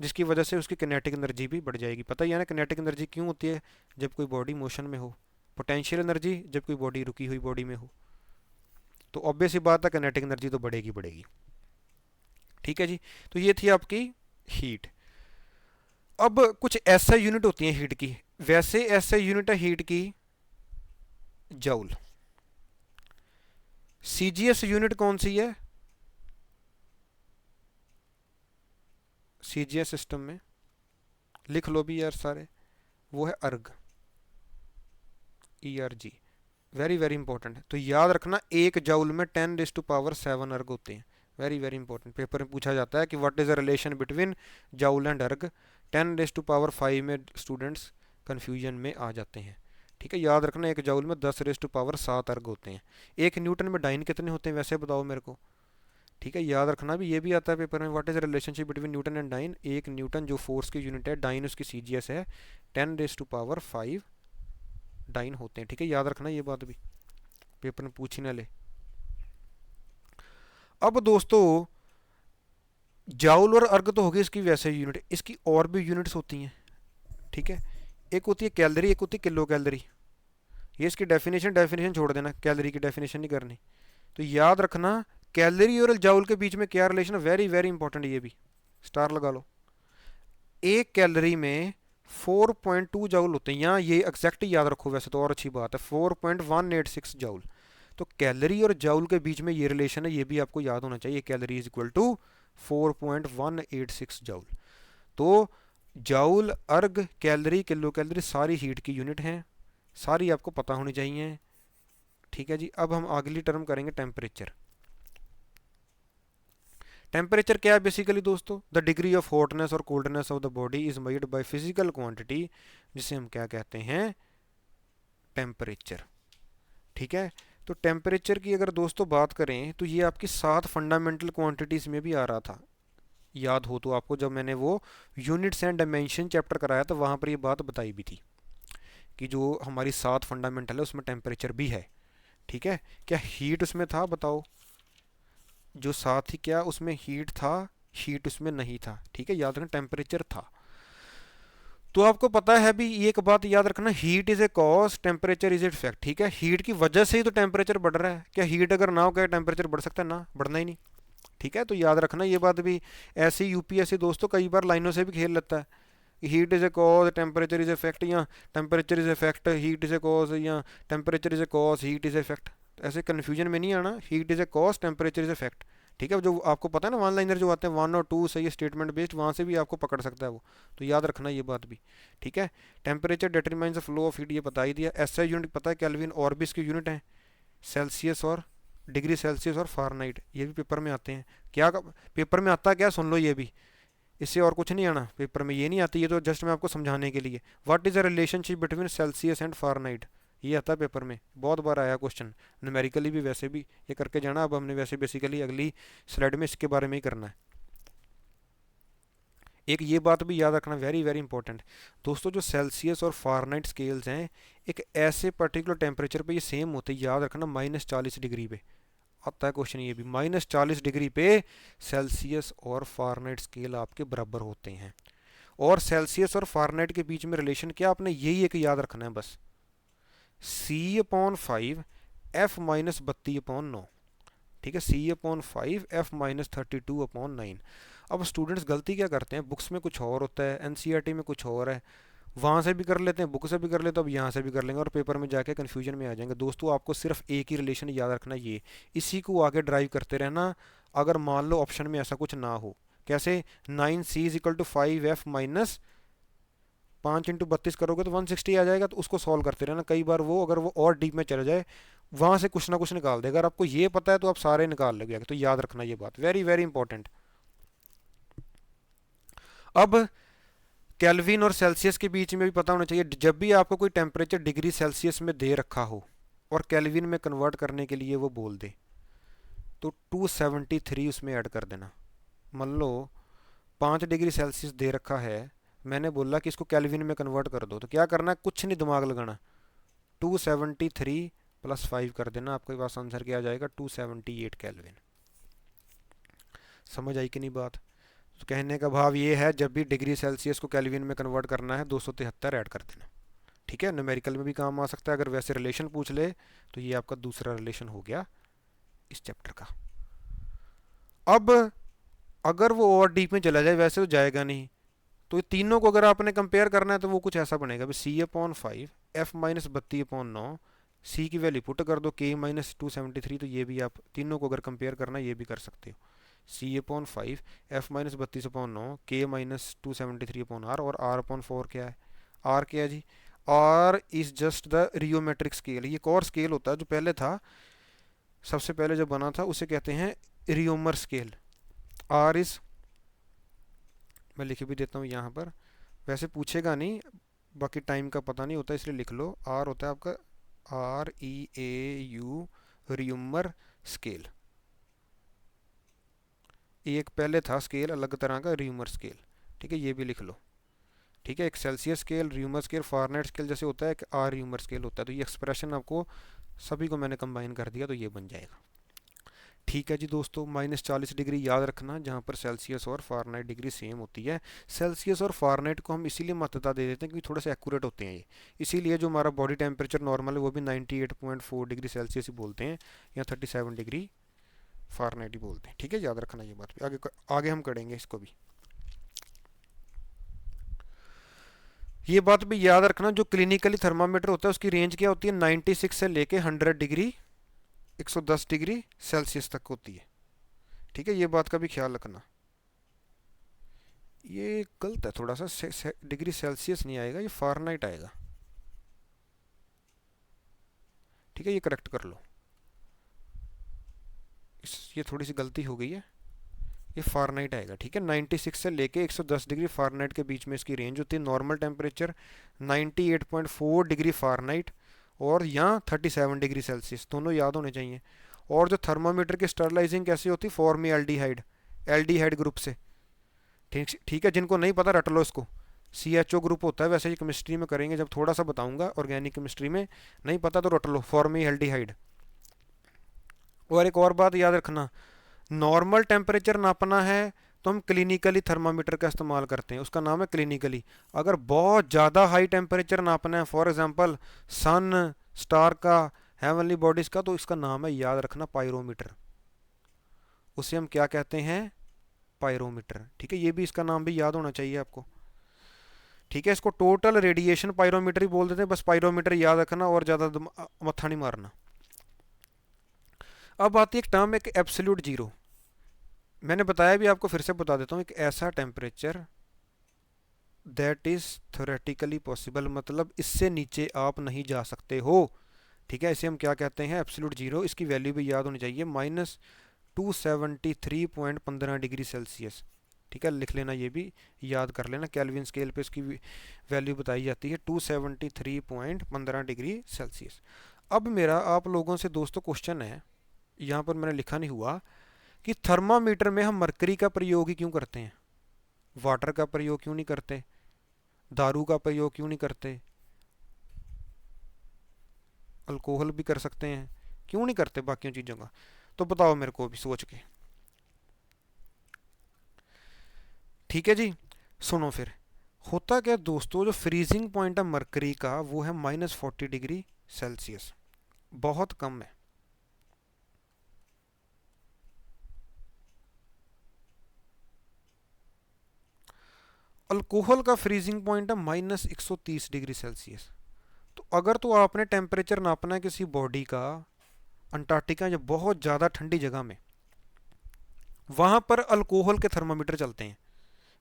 जिसकी वजह से उसकी किनेटिक एनर्जी भी बढ़ जाएगी। पता ही है ना किनेटिक एनर्जी क्यों होती है, जब कोई बॉडी मोशन में हो। पोटेंशियल एनर्जी जब कोई बॉडी रुकी हुई बॉडी में हो। तो ऑब्वियस ही बात है किनेटिक एनर्जी तो बढ़ेगी बढ़ेगी। ठीक है जी, तो ये थी आपकी हीट। अब कुछ ऐसा यूनिट होती है हीट की, वैसे ऐसे यूनिट है हीट की जूल। सीजीएस यूनिट कौन सी है सीजीएस सिस्टम में, लिख लो भी यार सारे, वो है अर्ग, ERG। वेरी वेरी इंपॉर्टेंट है, तो याद रखना एक जाउल में 10⁻⁷ अर्ग होते हैं। वेरी वेरी इंपॉर्टेंट, पेपर में पूछा जाता है कि what is the relation between joule and अर्ग। 10⁻⁵ में स्टूडेंट्स कन्फ्यूजन में आ जाते हैं। ठीक है, याद रखना एक जाउल में 10⁻⁷ अर्ग होते हैं। एक न्यूटन में डाइन कितने होते हैं वैसे बताओ मेरे को। ठीक है, याद रखना भी, ये भी आता है पेपर में। What is relationship between newton and dyne. एक न्यूटन जो फोर्स की यूनिट है, डाइन उसकी सीजीएस है, 10⁵ डाइन होते हैं। ठीक है, याद रखना ये बात भी, पेपर में पूछ ही ना ले। अब दोस्तों जाउल और अर्ग तो होगी इसकी वैसे यूनिट, इसकी और भी यूनिट्स होती हैं। ठीक है, एक होती है कैलोरी, एक होती है किलो कैलोरी। ये इसकी डेफिनेशन डेफिनेशन छोड़ देना, कैलोरी की डेफिनेशन नहीं करनी। तो याद रखना कैलोरी और जाउल के बीच में क्या रिलेशन है, वेरी वेरी इंपॉर्टेंट, ये भी स्टार लगा लो। एक कैलोरी में 4.2 जाउल होते हैं, यहाँ ये एग्जैक्ट याद रखो, वैसे तो और अच्छी बात है, 4.186 जाउल। तो कैलोरी और जाउल के बीच में ये रिलेशन है, ये भी आपको याद होना चाहिए। Calorie is equal to 4.186 joule. तो joule, erg, calorie, kilo calorie सारी हीट की यूनिट हैं, सारी आपको पता होनी चाहिए। ठीक है जी, अब हम अगली टर्म करेंगे टेम्परेचर। टेम्परेचर क्या है बेसिकली दोस्तों, द डिग्री ऑफ हॉटनेस और coldness of the body is measured by physical quantity, जिसे हम क्या कहते हैं, टेम्परेचर। ठीक है, तो टेम्परेचर की अगर दोस्तों बात करें तो ये आपकी 7 फंडामेंटल क्वांटिटीज में भी आ रहा था। याद हो तो आपको, जब मैंने वो यूनिट्स एंड डायमेंशन चैप्टर कराया था वहाँ पर ये बात बताई भी थी कि जो हमारी 7 फंडामेंटल है उसमें टेम्परेचर भी है। ठीक है, क्या हीट उसमें था बताओ, जो साथ ही क्या उसमें हीट था, हीट उसमें नहीं था। ठीक है, याद रखना टेम्परेचर था। तो आपको पता है भी, एक बात याद रखना, heat is a cause, temperature is A effect. ठीक है, हीट की वजह से ही तो टेम्परेचर बढ़ रहा है, क्या हीट अगर ना हो क्या टेम्परेचर बढ़ सकता है, ना, बढ़ना ही नहीं। ठीक है, तो याद रखना ये बात भी। ऐसे यूपीएससी दोस्तों कई बार लाइनों से भी खेल लेता है, heat is a cause temperature is effect, या temperature is effect heat is a cause, या temperature is a cause heat is effect. ऐसे कन्फ्यूजन में नहीं आना, heat is a cause temperature is effect. ठीक है, जो आपको पता है ना वन लाइनर जो आते हैं 1 और 2 सही स्टेटमेंट बेस्ड, वहाँ से भी आपको पकड़ सकता है वो, तो याद रखना ये बात भी। ठीक है, temperature determines the flow of heat, ये बता ही दिया। एसआई यूनिट पता है केल्विन, और भी इसकी यूनिट है सेल्सियस और डिग्री सेल्सियस और फारेनहाइट, ये भी पेपर में आते हैं। क्या पेपर में आता है क्या, सुन लो ये भी, इससे और कुछ नहीं आना पेपर में, ये नहीं आती, ये तो जस्ट मैं आपको समझाने के लिए। What is the relationship between Celsius and Fahrenheit, ये आता है पेपर में, बहुत बार आया क्वेश्चन, न्यूमेरिकली भी वैसे भी ये करके जाना। अब हमने वैसे बेसिकली अगली स्लाइड में इसके बारे में ही करना है। एक ये बात भी याद रखना, वेरी वेरी इंपॉर्टेंट दोस्तों, जो सेल्सियस और फारेनहाइट स्केल्स हैं एक ऐसे पर्टिकुलर टेम्परेचर पे ये सेम होते हैं, याद रखना, -40 डिग्री पे आता है क्वेश्चन, ये भी -40 डिग्री पे सेल्सियस और फारेनहाइट स्केल आपके बराबर होते हैं। और सेल्सियस और फारेनहाइट के बीच में रिलेशन क्या, आपने यही एक याद रखना है बस, C/5 F-32/9। ठीक है, C/5 F-32/9। अब स्टूडेंट्स गलती क्या करते हैं, बुक्स में कुछ और होता है, एनसीईआरटी में कुछ और है, वहाँ से भी कर लेते हैं, बुक से भी कर लेते हैं, अब यहाँ से भी कर लेंगे और पेपर में जाके कन्फ्यूजन में आ जाएंगे। दोस्तों आपको सिर्फ एक ही रिलेशन याद रखना, ये इसी को आगे ड्राइव करते रहना। अगर मान लो ऑप्शन में ऐसा कुछ ना हो, कैसे 9C = 5F - 5 × 32 करोगे तो 160 आ जाएगा, तो उसको सॉल्व करते रहना। कई बार वो अगर वो और डीप में चले जाए वहाँ से कुछ ना कुछ निकाल देगा, अगर आपको ये पता है तो आप सारे निकाल लोगे, तो याद रखना ये बात, वेरी वेरी इंपॉर्टेंट। अब केल्विन और सेल्सियस के बीच में भी पता होना चाहिए, जब भी आपको कोई टेम्परेचर डिग्री सेल्सियस में दे रखा हो और केल्विन में कन्वर्ट करने के लिए वो बोल दे, तो 273 उसमें ऐड कर देना। मान लो 5 डिग्री सेल्सियस दे रखा है, मैंने बोला कि इसको केल्विन में कन्वर्ट कर दो, तो क्या करना है, कुछ नहीं दिमाग लगाना, 273 + 5 कर देना, आपके पास आंसर क्या आ जाएगा, 278 केल्विन। समझ आई कि नहीं बात। तो कहने का भाव ये है, जब भी डिग्री सेल्सियस को केल्विन में कन्वर्ट करना है 273 ऐड कर देना। ठीक है, न्यूमेरिकल में भी काम आ सकता है, अगर वैसे रिलेशन पूछ ले तो ये आपका दूसरा रिलेशन हो गया इस चैप्टर का। अब अगर वो और डीप में चला जाए, वैसे तो जाएगा नहीं, तो ये तीनों को अगर आपने कंपेयर करना है तो वो कुछ ऐसा बनेगा, C/5 F-32/9, सी की वैल्यू पुट कर दो, K-273, तो ये भी आप तीनों को अगर कंपेयर करना ये भी कर सकते हो, C/5 F-32/9 K-273/R, और R/4 क्या है, R क्या है जी, R is just the rheometric scale. ये एक और स्केल होता है जो पहले था, सबसे पहले जो बना था उसे कहते हैं रियोमर स्केल। R इज, मैं लिख भी देता हूँ यहाँ पर, वैसे पूछेगा नहीं, बाकी टाइम का पता नहीं होता इसलिए लिख लो, R होता है आपका REAU, रियूमर स्केल। एक पहले था स्केल अलग तरह का, र्यूमर स्केल। ठीक है, ये भी लिख लो। ठीक है, एक Celsius scale, rumour scale, Fahrenheit scale जैसे होता है, एक आर र्यूमर स्केल होता है। तो ये एक्सप्रेशन आपको सभी को मैंने कंबाइन कर दिया, तो ये बन जाएगा। ठीक है जी दोस्तों, -40 डिग्री याद रखना, जहाँ पर सेल्सियस और फारेनहाइट डिग्री सेम होती है। सेल्सियस और फारेनहाइट को हम इसीलिए महत्वता दे देते हैं क्योंकि थोड़े से एक्यूरेट होते हैं ये। इसीलिए जो हमारा बॉडी टेम्परेचर नॉर्मल है वो भी 98.4 डिग्री सेल्सियस ही बोलते हैं, या 37 डिग्री फारेनहाइट ही बोलते हैं। ठीक है, याद रखना ये बात भी। आगे आगे हम करेंगे इसको भी। ये बात भी याद रखना, जो क्लिनिकली थर्मामीटर होता है उसकी रेंज क्या होती है, 96 से लेके 100 डिग्री 110 डिग्री सेल्सियस तक होती है। ठीक है, ये बात का भी ख्याल रखना। ये गलत है थोड़ा सा, डिग्री सेल्सियस नहीं आएगा, ये फारेनहाइट आएगा। ठीक है, ये करेक्ट कर लो, ये थोड़ी सी गलती हो गई है, ये फारेनहाइट आएगा। ठीक है, 96 से लेके 110 डिग्री फारेनहाइट के बीच में इसकी रेंज होती है। नॉर्मल टेम्परेचर 98.4 डिग्री फारेनहाइट और यहाँ 37 डिग्री सेल्सियस, दोनों याद होने चाहिए। और जो थर्मामीटर की स्टरलाइजिंग कैसी होती है, फॉर्मी एल्डिहाइड ग्रुप से। ठीक है, जिनको नहीं पता रट लो इसको, CHO ग्रुप होता है, वैसे ये केमिस्ट्री में करेंगे जब थोड़ा सा बताऊंगा ऑर्गेनिक केमिस्ट्री में, नहीं पता तो रट लो, फॉर्मी एल्डिहाइड। और एक और बात याद रखना, नॉर्मल टेम्परेचर नापना है तो हम क्लिनिकली थर्मामीटर का इस्तेमाल करते हैं, उसका नाम है क्लिनिकली। अगर बहुत ज़्यादा हाई टेम्परेचर नापना है, फॉर एग्जांपल सन, स्टार का, हेवनली बॉडीज़ का, तो इसका नाम है, याद रखना, पायरोमीटर। उसे हम क्या कहते हैं, पायरोमीटर। ठीक है, ये भी, इसका नाम भी याद होना चाहिए आपको। ठीक है, इसको टोटल रेडिएशन पायरोमीटर ही बोल देते हैं, बस पायरोमीटर याद रखना और ज़्यादा मत्था नहीं मारना। अब आती है एक टर्म, एक एब्सोल्यूट जीरो। मैंने बताया भी, आपको फिर से बता देता हूँ, एक ऐसा temperature that is theoretically possible, मतलब इससे नीचे आप नहीं जा सकते हो। ठीक है, इसे हम क्या कहते हैं, एब्सोल्यूट जीरो। इसकी वैल्यू भी याद होनी चाहिए, -273.15 डिग्री सेल्सियस। ठीक है, लिख लेना, ये भी याद कर लेना, केल्विन स्केल पे इसकी वैल्यू बताई जाती है 273.15 डिग्री सेल्सियस। अब मेरा आप लोगों से दोस्तों क्वेश्चन है, यहाँ पर मैंने लिखा नहीं हुआ, कि थर्मामीटर में हम मरकरी का प्रयोग ही क्यों करते हैं, वाटर का प्रयोग क्यों नहीं करते, दारू का प्रयोग क्यों नहीं करते, अल्कोहल भी कर सकते हैं, क्यों नहीं करते बाकी चीज़ों का, तो बताओ मेरे को भी सोच के। ठीक है जी, सुनो फिर, होता क्या दोस्तों, जो फ्रीजिंग पॉइंट है मरकरी का वो है -40 डिग्री सेल्सियस, बहुत कम है। अल्कोहल का फ्रीजिंग पॉइंट है -130 डिग्री सेल्सियस। तो अगर तो आपने टेम्परेचर नापना है किसी बॉडी का, अंटार्कटिका या बहुत ज़्यादा ठंडी जगह में, वहाँ पर अल्कोहल के थर्मामीटर चलते हैं।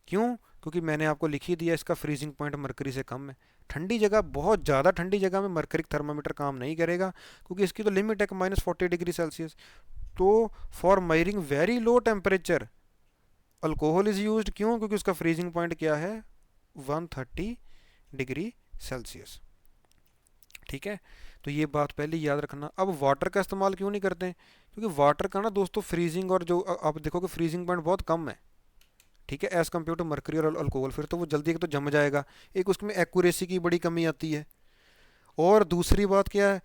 क्यों, क्योंकि मैंने आपको लिख ही दिया, इसका फ्रीजिंग पॉइंट मरकरी से कम है। ठंडी जगह, बहुत ज़्यादा ठंडी जगह में मरकरी थर्मामीटर काम नहीं करेगा, क्योंकि इसकी तो लिमिट है -40 डिग्री सेल्सियस। तो for measuring very low temperature alcohol is used, क्यों, क्योंकि उसका फ्रीजिंग पॉइंट क्या है, 130 डिग्री सेल्सियस। ठीक है, तो ये बात पहले याद रखना। अब वाटर का इस्तेमाल क्यों नहीं करते, क्योंकि वाटर का ना दोस्तों फ्रीजिंग, और जो आप देखोगे फ्रीजिंग पॉइंट बहुत कम है। ठीक है, एज़ कम्पेयर टू मरकरी और अल्कोहल, फिर तो वो जल्दी, एक तो जम जाएगा, एक उसमें एक्यूरेसी की बड़ी कमी आती है, और दूसरी बात क्या है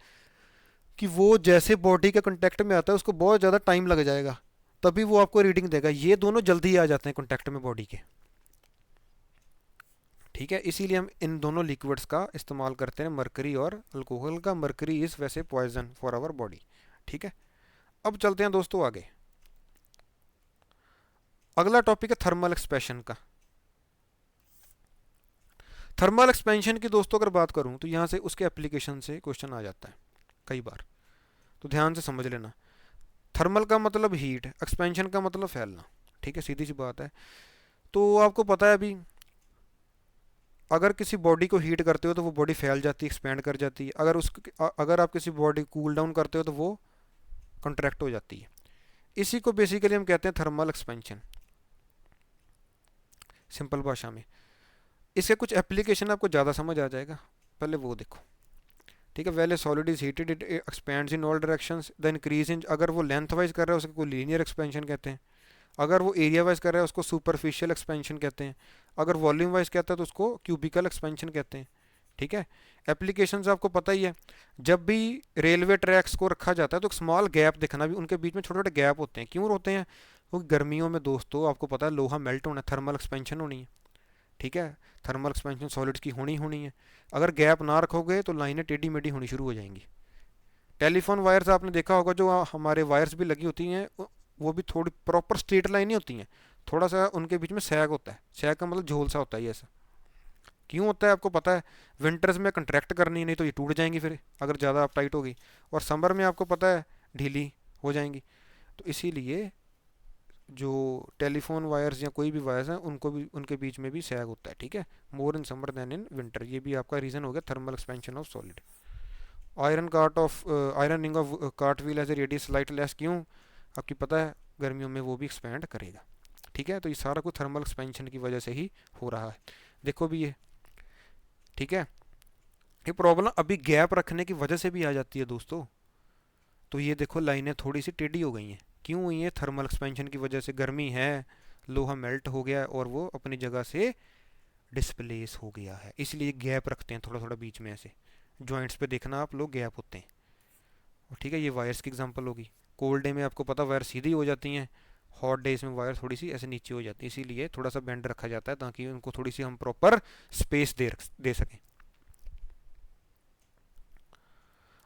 कि वो जैसे बॉडी के कांटेक्ट में आता है उसको बहुत ज़्यादा टाइम लग जाएगा, तभी वो आपको रीडिंग देगा। ये दोनों जल्दी आ जाते हैं कांटेक्ट में बॉडी के। ठीक है, इसीलिए हम इन दोनों लिक्विड्स का इस्तेमाल करते हैं, मरकरी और अल्कोहल का। मरकरी इज़ वैसे पॉइजन फॉर आवर बॉडी। ठीक है, अब चलते हैं दोस्तों आगे। अगला टॉपिक है थर्मल एक्सपेंशन का। थर्मल एक्सपेंशन की दोस्तों अगर बात करूं तो यहाँ से उसके एप्लीकेशन से क्वेश्चन आ जाता है कई बार, तो ध्यान से समझ लेना। थर्मल का मतलब हीट, एक्सपेंशन का मतलब फैलना। ठीक है, सीधी सी बात है। तो आपको पता है अभी, अगर किसी बॉडी को हीट करते हो तो वो बॉडी फैल जाती है, एक्सपेंड कर जाती है। अगर आप किसी बॉडी कूल डाउन करते हो तो वो कंट्रैक्ट हो जाती है। इसी को बेसिकली हम कहते हैं थर्मल एक्सपेंशन, सिंपल भाषा में। इसके कुछ एप्लीकेशन आपको ज़्यादा समझ आ जाएगा, पहले वो देखो। ठीक है, well solid is heated it expends in all directions, the increase in, अगर वो लेंथ वाइज कर रहा है उसको कोई लीनियर एक्सपेंशन कहते हैं। अगर वो एरिया वाइज कर रहा है उसको सुपरफिशियल एक्सपेंशन कहते हैं, अगर वॉल्यूम वाइज कहता है तो उसको क्यूबिकल एक्सपेंशन कहते हैं। ठीक है। एप्लीकेशंस आपको पता ही है, जब भी रेलवे ट्रैक्स को रखा जाता है तो एक स्मॉल गैप दिखना भी, उनके बीच में छोटे छोटे गैप होते हैं, क्यों होते हैं? क्योंकि गर्मियों में दोस्तों आपको पता है लोहा मेल्ट होना है, थर्मल एक्सपेंशन होनी है। ठीक है। थर्मल एक्सपेंशन सॉलिड्स की होनी होनी है। अगर गैप ना रखोगे तो लाइनें टेढ़ी मेढ़ी होनी शुरू हो जाएंगी। टेलीफोन वायर्स आपने देखा होगा, जो हमारे वायर्स भी लगी होती हैं वो भी थोड़ी प्रॉपर स्ट्रेट लाइन नहीं होती हैं, थोड़ा सा उनके बीच में सैग होता है। सैग का मतलब झोल सा होता है, ये ऐसा क्यों होता है आपको पता है? विंटर्स में कंट्रैक्ट करनी है, नहीं तो ये टूट जाएंगी फिर अगर ज़्यादा आप टाइट होगी, और समर में आपको पता है ढीली हो जाएंगी। तो इसीलिए जो टेलीफोन वायर्स या कोई भी वायर्स हैं उनको भी, उनके बीच में भी सैग होता है। ठीक है। More in summer than in winter, ये भी आपका रीज़न हो गया thermal expansion of solid. Iron ring of cart wheel as a radius light less, क्यों? आपकी पता है गर्मियों में वो भी एक्सपेंड करेगा। ठीक है। तो ये सारा कुछ थर्मल एक्सपेंशन की वजह से ही हो रहा है। देखो भी ये, ठीक है, ये प्रॉब्लम अभी गैप रखने की वजह से भी आ जाती है दोस्तों। तो ये देखो लाइनें थोड़ी सी टेढ़ी हो गई हैं, क्यों हुई है? थर्मल एक्सपेंशन की वजह से, गर्मी है, लोहा मेल्ट हो गया और वो अपनी जगह से डिस्प्लेस हो गया है, इसलिए गैप रखते हैं थोड़ा थोड़ा बीच में ऐसे। जॉइंट्स पे देखना आप लोग गैप होते हैं। और ठीक है, ये वायर्स की एग्जांपल होगी। कोल्ड डे में आपको पता वायर सीधी हो जाती हैं, हॉट डेज में वायर थोड़ी सी ऐसे नीचे हो जाती है, इसीलिए थोड़ा सा बेंड रखा जाता है ताकि उनको थोड़ी सी हम प्रॉपर स्पेस दे सकें।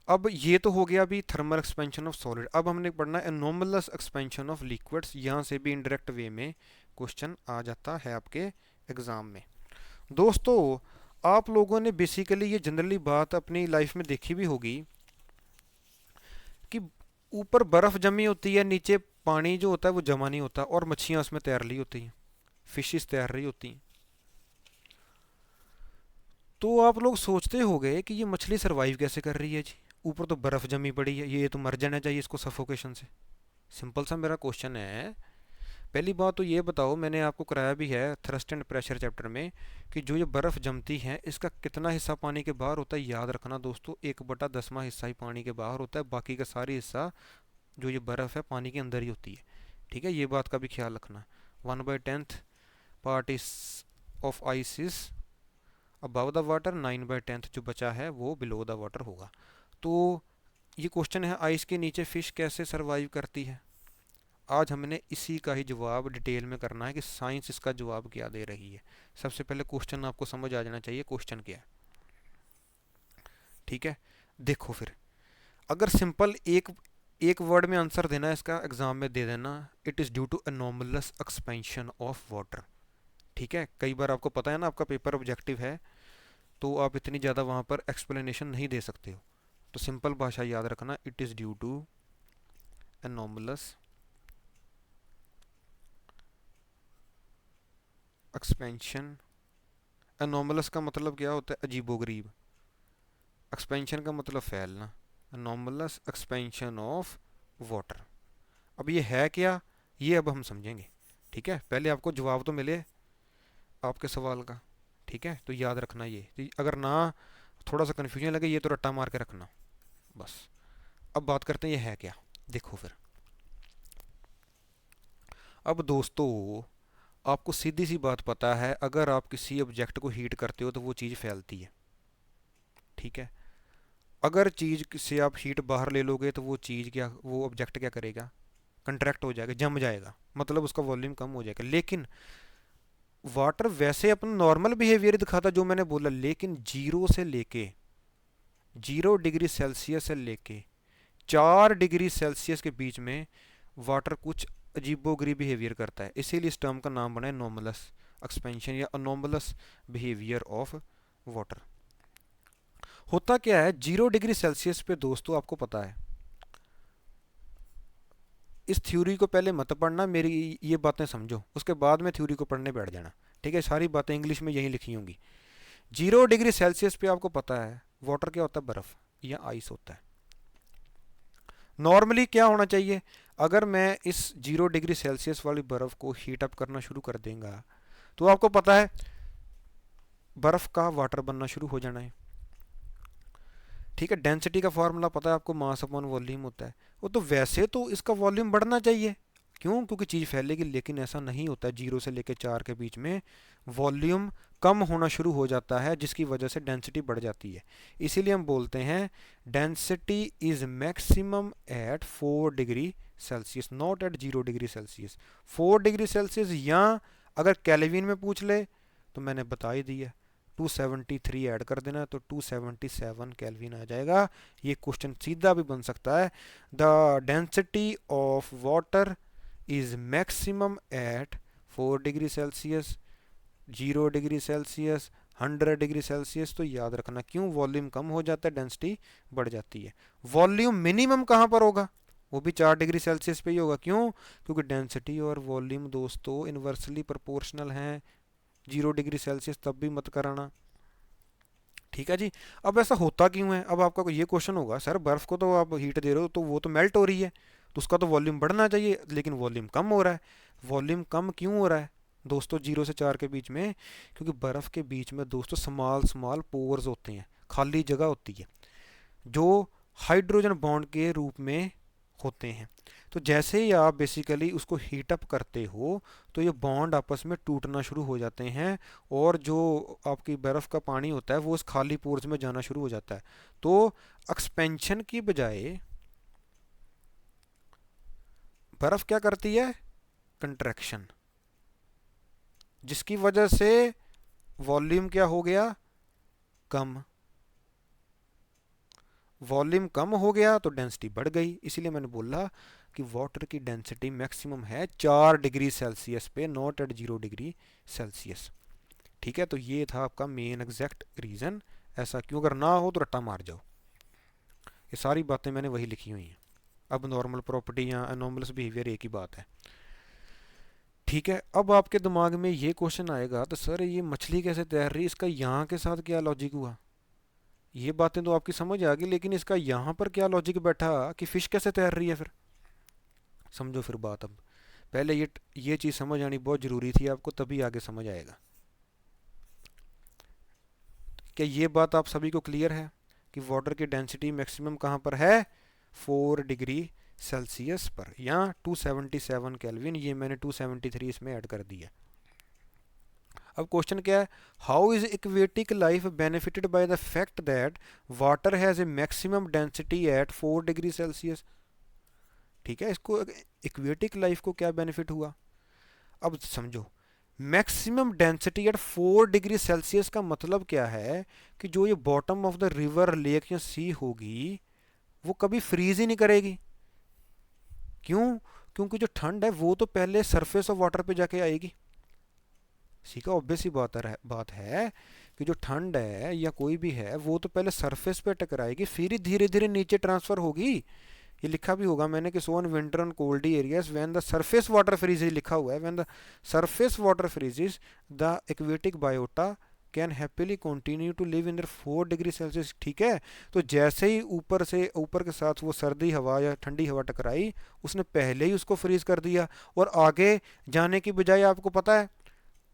अब ये तो हो गया अभी थर्मल एक्सपेंशन ऑफ सॉलिड। अब हमने पढ़ना है एनोमलस एक्सपेंशन ऑफ लिक्विड्स। यहाँ से भी इनडायरेक्ट वे में क्वेश्चन आ जाता है आपके एग्जाम में। दोस्तों आप लोगों ने बेसिकली ये जनरली बात अपनी लाइफ में देखी भी होगी कि ऊपर बर्फ जमी होती है, नीचे पानी जो होता है वो जमा नहीं होता, और मच्छियाँ उसमें तैर रही होती हैं, फिशेस तैर रही होती हैं। तो आप लोग सोचते होंगे कि ये मछली सरवाइव कैसे कर रही है जी, ऊपर तो बर्फ जमी पड़ी है, ये तो मर जाना चाहिए इसको सफोकेशन से। सिंपल सा मेरा क्वेश्चन है। पहली बात तो ये बताओ, मैंने आपको कराया भी है थ्रस्ट एंड प्रेशर चैप्टर में, कि जो ये बर्फ़ जमती है इसका कितना हिस्सा पानी के बाहर होता है? याद रखना दोस्तों, 1/10वां हिस्सा ही पानी के बाहर होता है, बाकी का सारी हिस्सा जो ये बर्फ़ है पानी के अंदर ही होती है। ठीक है, ये बात का भी ख्याल रखना। 1/10 पार्ट इस of ice is above the water, 9/10 जो बचा है वो बिलो द वाटर होगा। तो ये क्वेश्चन है आइस के नीचे फ़िश कैसे सरवाइव करती है। आज हमने इसी का ही जवाब डिटेल में करना है कि साइंस इसका जवाब क्या दे रही है। सबसे पहले क्वेश्चन आपको समझ आ जाना चाहिए क्वेश्चन क्या है। ठीक है। देखो फिर, अगर सिंपल एक एक वर्ड में आंसर देना है इसका, एग्जाम में दे देना, it is due to anomalous expansion of water. ठीक है। कई बार आपको पता है ना आपका पेपर ऑब्जेक्टिव है, तो आप इतनी ज़्यादा वहाँ पर एक्सप्लेनेशन नहीं दे सकते हो, तो सिंपल भाषा याद रखना, it is due to anomalous expansion. Anomalous का मतलब क्या होता है? अजीबोगरीब। एक्सपेंशन का मतलब फैलना। Anomalous expansion of water. अब ये है क्या, ये अब हम समझेंगे। ठीक है, पहले आपको जवाब तो मिले आपके सवाल का। ठीक है, तो याद रखना ये, तो अगर ना थोड़ा सा कन्फ्यूजन लगे ये तो रट्टा मार के रखना बस। अब बात करते हैं ये है क्या। देखो फिर, अब दोस्तों आपको सीधी सी बात पता है, अगर आप किसी ऑब्जेक्ट को हीट करते हो तो वो चीज़ फैलती है। ठीक है। अगर चीज़ से आप हीट बाहर ले लोगे तो वो चीज़ क्या, वो ऑब्जेक्ट क्या करेगा? कंट्रैक्ट हो जाएगा, जम जाएगा, मतलब उसका वॉल्यूम कम हो जाएगा। लेकिन वाटर वैसे अपना नॉर्मल बिहेवियर दिखाता जो मैंने बोला, लेकिन 0 डिग्री सेल्सियस से लेके 4 डिग्री सेल्सियस के बीच में वाटर कुछ अजीबोगरीब बिहेवियर करता है, इसीलिए इस टर्म का नाम बना है नॉर्मलस एक्सपेंशन या अनोमलस बिहेवियर ऑफ वाटर। होता क्या है 0 डिग्री सेल्सियस पे दोस्तों, आपको पता है, इस थ्योरी को पहले मत पढ़ना, मेरी ये बातें समझो, उसके बाद में थ्योरी को पढ़ने बैठ जाना। ठीक है, सारी बातें इंग्लिश में यही लिखी होंगी। 0 डिग्री सेल्सियस पे आपको पता है वाटर क्या होता है? बर्फ या आइस होता है। नॉर्मली क्या होना चाहिए, अगर मैं इस 0 डिग्री सेल्सियस वाली बर्फ को हीट अप करना शुरू कर देंगे तो आपको पता है बर्फ का वाटर बनना शुरू हो जाना है। ठीक है, डेंसिटी का फॉर्मूला पता है आपको, मास अपॉन वॉल्यूम होता है। वो तो वैसे तो इसका वॉल्यूम बढ़ना चाहिए, क्यों? क्योंकि चीज़ फैलेगी, लेकिन ऐसा नहीं होता है। 0 से लेकर 4 के बीच में वॉल्यूम कम होना शुरू हो जाता है, जिसकी वजह से डेंसिटी बढ़ जाती है। इसीलिए हम बोलते हैं density is maximum at 4 degree Celsius, not at 0 degree Celsius. 4 degree Celsius, या अगर केल्विन में पूछ ले तो मैंने बता ही दिया, 273 ऐड कर देना तो 277 केल्विन आ जाएगा। ये क्वेश्चन सीधा भी बन सकता है। The density of water is maximum at 4 degree Celsius, 0 degree Celsius, 100 degree Celsius. तो याद रखना, क्यों? वॉल्यूम कम हो जाता है, डेंसिटी बढ़ जाती है। वॉल्यूम मिनिमम कहाँ पर होगा? वो भी 4 डिग्री सेल्सियस पे ही होगा। क्यों? क्योंकि डेंसिटी और वॉल्यूम दोस्तों इन्वर्सली प्रोपोर्शनल हैं। 0 डिग्री सेल्सियस तब भी मत कराना। ठीक है जी। अब ऐसा होता क्यों है? अब आपका ये क्वेश्चन होगा, सर बर्फ को तो आप हीट दे रहे हो तो वो तो मेल्ट हो रही है, तो उसका तो वॉल्यूम बढ़ना चाहिए, लेकिन वॉल्यूम कम हो रहा है। वॉल्यूम कम क्यों हो रहा है दोस्तों 0 से 4 के बीच में? क्योंकि बर्फ के बीच में दोस्तों स्मॉल स्मॉल पोर्स होते हैं, खाली जगह होती है, जो हाइड्रोजन बॉन्ड के रूप में होते हैं। तो जैसे ही आप बेसिकली उसको हीट अप करते हो तो ये बॉन्ड आपस में टूटना शुरू हो जाते हैं, और जो आपकी बर्फ़ का पानी होता है वो उस खाली पोर्स में जाना शुरू हो जाता है। तो एक्सपेंशन की बजाय बर्फ़ क्या करती है? कंट्रैक्शन, जिसकी वजह से वॉल्यूम क्या हो गया? कम। वॉल्यूम कम हो गया तो डेंसिटी बढ़ गई। इसीलिए मैंने बोला कि वाटर की डेंसिटी मैक्सिमम है 4 डिग्री सेल्सियस पे, नॉट एट 0 डिग्री सेल्सियस। ठीक है, तो ये था आपका मेन एग्जैक्ट रीज़न। ऐसा क्यों? अगर ना हो तो रट्टा मार जाओ। ये सारी बातें मैंने वही लिखी हुई हैं। अब नॉर्मल प्रॉपर्टी या एनोमलस बिहेवियर एक ही बात है। ठीक है, अब आपके दिमाग में ये क्वेश्चन आएगा, तो सर ये मछली कैसे तैर रही है, इसका यहाँ के साथ क्या लॉजिक हुआ? ये बातें तो आपकी समझ आ गई, लेकिन इसका यहाँ पर क्या लॉजिक बैठा कि फिश कैसे तैर रही है फिर? समझो फिर बात। अब पहले ये चीज़ समझ आनी बहुत ज़रूरी थी आपको, तभी आगे समझ आएगा। क्या ये बात आप सभी को क्लियर है कि वाटर की डेंसिटी मैक्सिमम कहाँ पर है? 4 डिग्री सेल्सियस पर, या 277 केल्विन। ये मैंने 273 इसमें ऐड कर दिया। अब क्वेश्चन क्या है? How is aquatic life benefited by the fact that water has a maximum density at 4 degree Celsius? ठीक है, इसको एक्वेटिक लाइफ को क्या बेनिफिट हुआ? अब समझो, maximum density at 4 degree Celsius का मतलब क्या है कि जो ये bottom of the river, lake या सी होगी वो कभी फ्रीज ही नहीं करेगी। क्यों? क्योंकि जो ठंड है वो तो पहले सरफेस ऑफ वाटर पे जाके आएगी। सीखा? ऑब्वियस ही बात है कि जो ठंड है या कोई भी है वो तो पहले सरफेस पे टकराएगी, फिर ही धीरे धीरे नीचे ट्रांसफर होगी। ये लिखा भी होगा मैंने कि so in winter on colder areas when the surface water freezes, लिखा हुआ है when the surface water freezes the aquatic biota can happily continue to live in their 4 degree Celsius. ठीक है, तो जैसे ही ऊपर के साथ वो सर्दी हवा या ठंडी हवा टकराई, उसने पहले ही उसको फ्रीज कर दिया, और आगे जाने की बजाय आपको पता है,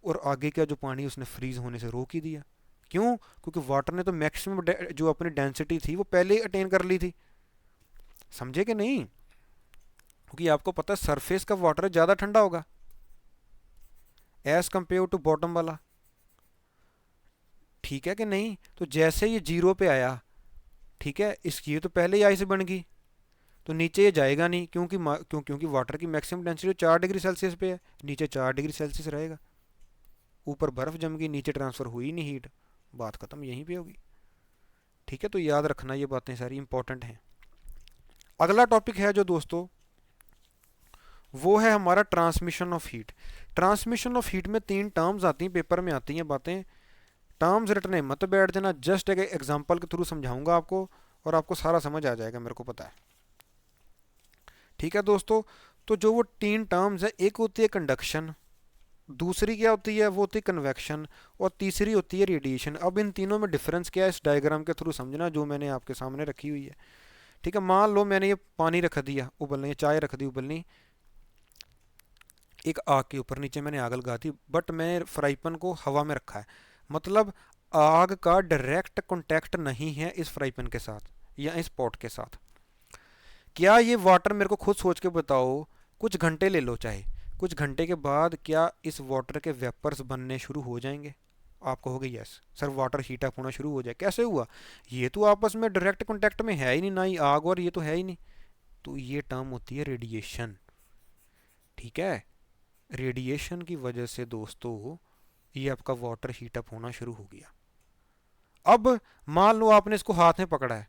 और आगे का जो पानी उसने फ्रीज होने से रोक ही दिया। क्यों? क्योंकि वाटर ने तो मैक्सिमम जो अपनी डेंसिटी थी वो पहले ही अटेन कर ली थी। समझे कि नहीं? क्योंकि आपको पता है सरफेस का वाटर ज़्यादा ठंडा होगा एज कंपेयर टू बॉटम वाला। ठीक है कि नहीं? तो जैसे ये 0 पे आया, ठीक है, इसकी तो पहले ही आइस बन गई, तो नीचे ये जाएगा नहीं, क्योंकि वाटर की मैक्सिमम डेंसिटी 4 डिग्री सेल्सियस पे है, नीचे 4 डिग्री सेल्सियस रहेगा। ऊपर बर्फ़ जम गई, नीचे ट्रांसफ़र हुई नहीं हीट, बात ख़त्म यहीं पे होगी। ठीक है, तो याद रखना ये बातें सारी इंपॉर्टेंट हैं। अगला टॉपिक है जो दोस्तों, वो है हमारा transmission of heat. Transmission of heat में 3 टर्म्स आती हैं, पेपर में आती हैं बातें। टर्म्स रटने मत बैठ जाना, जस्ट एक एग्जांपल के थ्रू समझाऊंगा आपको, और आपको सारा समझ आ जाएगा, मेरे को पता है। ठीक है दोस्तों, तो जो वो 3 टर्म्स है, एक होती है कंडक्शन, दूसरी क्या होती है? वो होती है कन्वेक्शन, और तीसरी होती है रेडिएशन। अब इन तीनों में डिफरेंस क्या है इस डायग्राम के थ्रू समझना, जो मैंने आपके सामने रखी हुई है। ठीक है, मान लो मैंने ये पानी रख दिया उबलने, चाय रख दी उबलनी एक आग के ऊपर, नीचे मैंने आग लगा दी, बट मैंने फ्राई पैन को हवा में रखा है। मतलब आग का डायरेक्ट कांटेक्ट नहीं है इस फ्राई पैन के साथ या इस पॉट के साथ। क्या ये वाटर, मेरे को खुद सोच के बताओ, कुछ घंटे ले लो चाहे, कुछ घंटे के बाद क्या इस वाटर के वेपर्स बनने शुरू हो जाएंगे? आप कहोगे yes sir, water heat up होना शुरू हो जाए। कैसे हुआ? ये तो आपस में डायरेक्ट कांटेक्ट में है ही नहीं, ना ही आग और ये तो है ही नहीं। तो ये टर्म होती है रेडिएशन। ठीक है, रेडिएशन की वजह से दोस्तों ये आपका वाटर हीट अप होना शुरू हो गया। अब मान लो आपने इसको हाथ में पकड़ा है,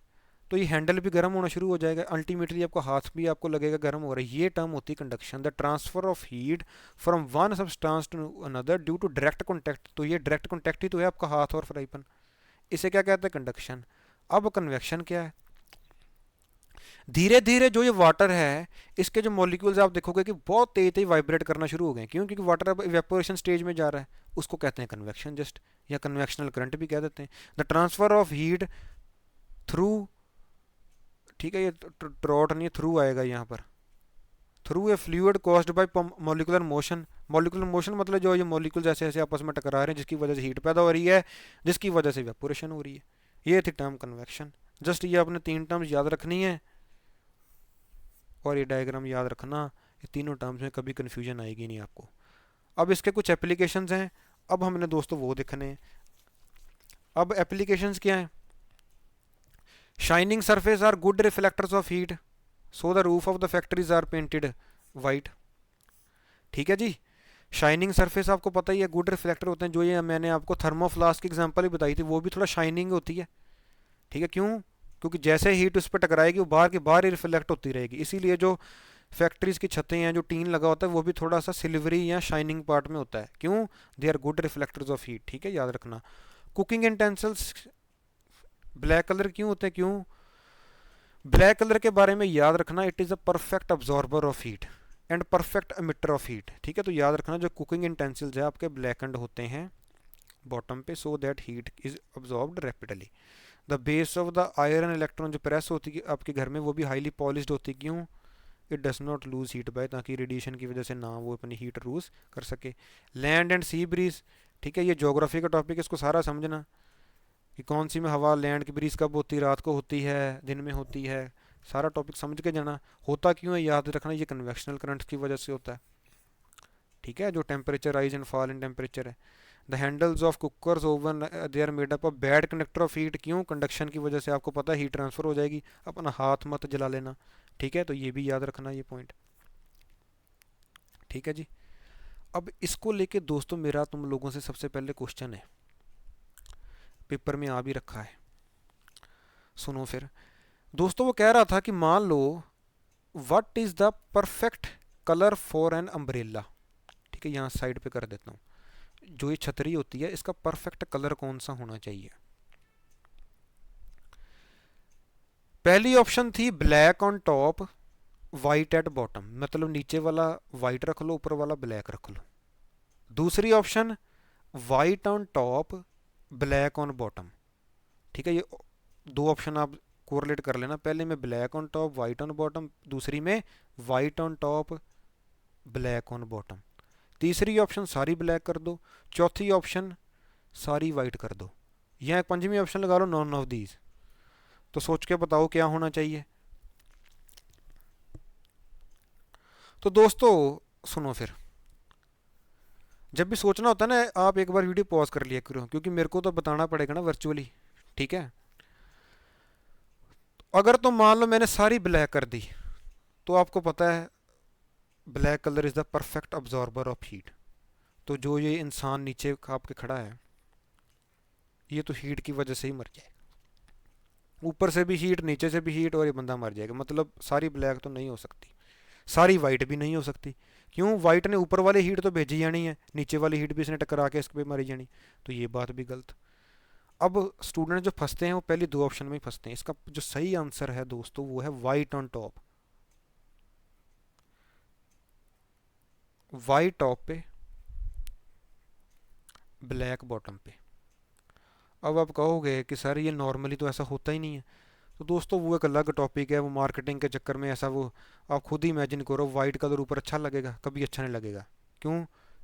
तो ये हैंडल भी गर्म होना शुरू हो जाएगा, अल्टीमेटली आपका हाथ भी आपको लगेगा गर्म हो रहा है। ये टर्म होती है conduction, the transfer of heat from one substance to another due to direct contact. तो ये डायरेक्ट कॉन्टैक्ट ही तो है आपका हाथ और फ्राई पैन, इसे क्या कहते हैं? कंडक्शन। अब कन्वेक्शन क्या है? धीरे धीरे जो ये वाटर है, इसके जो मॉलिक्यूल्स आप देखोगे कि बहुत तेज तेज वाइब्रेट करना शुरू हो गए। क्यों? क्योंकि वाटर अब इवेपोरेशन स्टेज में जा रहा है। उसको कहते हैं कन्वेक्शन जस्ट, या कन्वेक्शनल करंट भी कह देते हैं। The transfer of heat through, ठीक है, ये ट्रॉट नहीं, थ्रू आएगा यहाँ पर, through a fluid caused by molecular motion. Molecular motion मतलब जो ये मॉलिक्यूल्स ऐसे ऐसे आपस में टकरा रहे हैं, जिसकी वजह से हीट पैदा हो रही है, जिसकी वजह से इवेपोरेशन हो रही है। ये थी टर्म कन्वेक्शन। जस्ट ये आपने तीन टर्म्स याद रखनी है और ये डायग्राम याद रखना। ये तीनों टर्म्स में कभी कन्फ्यूजन आएगी नहीं आपको। अब इसके कुछ एप्लीकेशंस हैं, अब हमने दोस्तों वो देखने हैं। अब एप्लीकेशंस क्या हैं? Shining surface are good reflectors of heat, so the roof of the factories are painted white. ठीक है जी, शाइनिंग सरफेस आपको पता ही है, गुड रिफ्लेक्टर होते हैं। जो ये मैंने आपको थर्मोफ्लास्क की एग्जांपल ही बताई थी, वो भी थोड़ा शाइनिंग होती है। ठीक है, क्यों? क्योंकि जैसे हीट उस पर टकराएगी वो बाहर के बाहर ही रिफ्लेक्ट होती रहेगी। इसीलिए जो फैक्ट्रीज की छतें हैं, जो टीन लगा होता है, वो भी थोड़ा सा सिल्वरी या शाइनिंग पार्ट में होता है। क्यों? They are good reflectors of heat. ठीक है, याद रखना। कुकिंग यूटेंसिल्स ब्लैक कलर क्यों होते हैं? क्यों? ब्लैक कलर के बारे में याद रखना, it is a perfect absorber of heat and perfect emitter of heat. ठीक है, तो याद रखना जो कुकिंग यूटेंसिल्स है आपके ब्लैक एंड होते हैं बॉटम पे, so that heat is absorbed rapidly. The base of the iron electron जो प्रेस होती है आपके घर में, वो भी हाईली पॉलिश्ड होती है। क्यों? It does not lose heat bye, ताकि रेडिएशन की वजह से ना वो अपनी हीट लूज कर सके। लैंड एंड सी ब्रीज, ठीक है, ये ज्योग्राफी का टॉपिक है, इसको सारा समझना कि कौन सी में हवा, लैंड की ब्रीज कब होती है, रात को होती है, दिन में होती है, सारा टॉपिक समझ के जाना। होता क्यों है याद रखना, ये कन्वेक्शनल करंट्स की वजह से होता है। ठीक है, जो temperature rise and fall in temperature है। The handles of cookers oven they are made up of bad conductor of heat. क्यों? कंडक्शन की वजह से आपको पता है हीट ट्रांसफर हो जाएगी, अपना हाथ मत जला लेना। ठीक है, तो ये भी याद रखना ये पॉइंट। ठीक है जी, अब इसको लेके दोस्तों मेरा तुम लोगों से सबसे पहले क्वेश्चन है, पेपर में आ भी रखा है, सुनो फिर। दोस्तों वो कह रहा था कि मान लो what is the perfect colour for an umbrella. ठीक है, यहाँ साइड पे कर देता हूँ। जो ये छतरी होती है, इसका परफेक्ट कलर कौन सा होना चाहिए? पहली ऑप्शन थी black on top white at bottom, मतलब नीचे वाला वाइट रख लो, ऊपर वाला ब्लैक रख लो। दूसरी option white on top black on bottom. ठीक है, ये दो ऑप्शन आप कोरिलेट कर लेना। पहले में black on top white on bottom, दूसरी में white on top black on bottom. तीसरी ऑप्शन सारी ब्लैक कर दो, चौथी ऑप्शन सारी वाइट कर दो, या एक पंचमी ऑप्शन लगा लो नॉन ऑफ दीज। तो सोच के बताओ क्या होना चाहिए। तो दोस्तों सुनो फिर, जब भी सोचना होता है ना, आप एक बार वीडियो पॉज कर लिया करो, क्योंकि मेरे को तो बताना पड़ेगा ना वर्चुअली। ठीक है, अगर तो मान लो मैंने सारी ब्लैक कर दी, तो आपको पता है black colour is the perfect absorber of heat. तो जो ये इंसान नीचे आपके खड़ा है, ये तो हीट की वजह से ही मर जाएगा। ऊपर से भी हीट, नीचे से भी हीट, और ये बंदा मर जाएगा। मतलब सारी ब्लैक तो नहीं हो सकती, सारी वाइट भी नहीं हो सकती। क्यों? वाइट ने ऊपर वाली हीट तो भेजी जानी है, नीचे वाली हीट भी इसने टकरा के इस पर मारी जानी। तो ये बात भी गलत। अब स्टूडेंट जो फंसते हैं वो पहली दो ऑप्शन में ही फंसते हैं। इसका जो सही आंसर है दोस्तों वो है white on top, white top पे ब्लैक बॉटम पे। अब आप कहोगे कि सर ये नॉर्मली तो ऐसा होता ही नहीं है। तो दोस्तों वो एक अलग टॉपिक है, वो मार्केटिंग के चक्कर में ऐसा, वो आप खुद ही इमेजिन करो, वाइट कलर ऊपर अच्छा लगेगा? कभी अच्छा नहीं लगेगा। क्यों?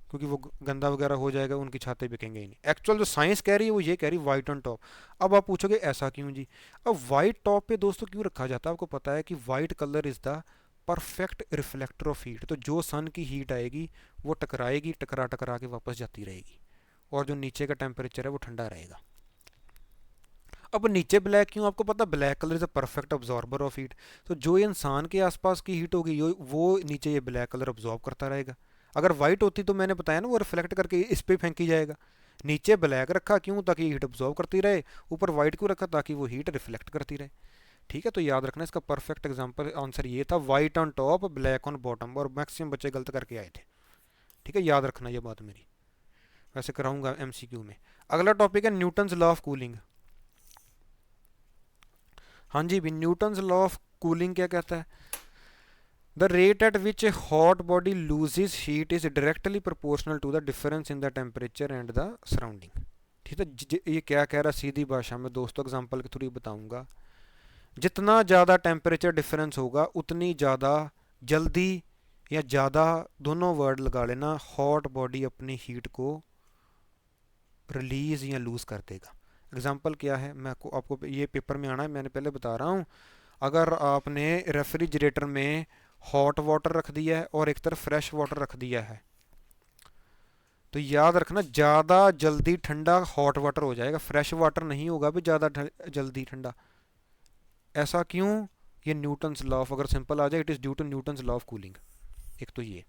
क्योंकि वो गंदा वगैरह हो जाएगा, उनकी छाते बिकेंगे ही नहीं। एक्चुअल जो साइंस कह रही है वो ये कह रही है वाइट ऑन टॉप। अब आप पूछोगे ऐसा क्यों जी? अब वाइट टॉप पे दोस्तों क्यों रखा जाता है? आपको पता है कि white colour is the perfect reflector of heat. तो जो सन की हीट आएगी वो टकराएगी, टकरा टकरा के वापस जाती रहेगी, और जो नीचे का टेम्परेचर है वो ठंडा रहेगा। अब नीचे ब्लैक क्यों? आपको पता black colour is a perfect absorber of heat. तो जो इंसान के आसपास की हीट होगी वो नीचे ये ब्लैक कलर अब्जॉर्ब करता रहेगा। अगर वाइट होती तो मैंने बताया ना वो रिफ्लेक्ट करके इस पे फेंकी जाएगा। नीचे ब्लैक रखा क्यों? ताकि हीट अब्जॉर्ब करती रहे। ऊपर वाइट क्यों रखा? ताकि वो हीट रिफ्लेक्ट करती रहे। ठीक है, तो याद रखना इसका परफेक्ट एग्जांपल आंसर ये था, white on top black on bottom, और मैक्सिमम बच्चे गलत करके आए थे। ठीक है, याद रखना ये बात मेरी, वैसे कराऊंगा एमसीक्यू में। अगला टॉपिक है न्यूटन्स लॉ ऑफ कूलिंग। हाँ जी भी, न्यूटन्स लॉ ऑफ कूलिंग क्या कहता है? The rate at which a hot body loses heat is directly proportional to the difference in the temperature and the surrounding. ठीक है, ये क्या कह रहा, सीधी भाषा में दोस्तों एग्जांपल के थ्रू बताऊंगा। जितना ज़्यादा टेम्परेचर डिफरेंस होगा उतनी ज़्यादा जल्दी, या ज़्यादा, दोनों वर्ड लगा लेना, हॉट बॉडी अपनी हीट को रिलीज या लूज़ कर देगा। एग्जांपल क्या है, मैं आपको ये पेपर में आना है, मैंने पहले बता रहा हूँ। अगर आपने रेफ्रिजरेटर में हॉट वाटर रख दिया है और एक तरफ फ्रेश वाटर रख दिया है, तो याद रखना ज़्यादा जल्दी ठंडा हॉट वाटर हो जाएगा, फ्रेश वाटर नहीं होगा भी ज़्यादा जल्दी ठंडा। ऐसा क्यों? ये न्यूटन्स लॉ ऑफ, अगर सिंपल आ जाए, it is due to Newton's law of cooling. एक तो ये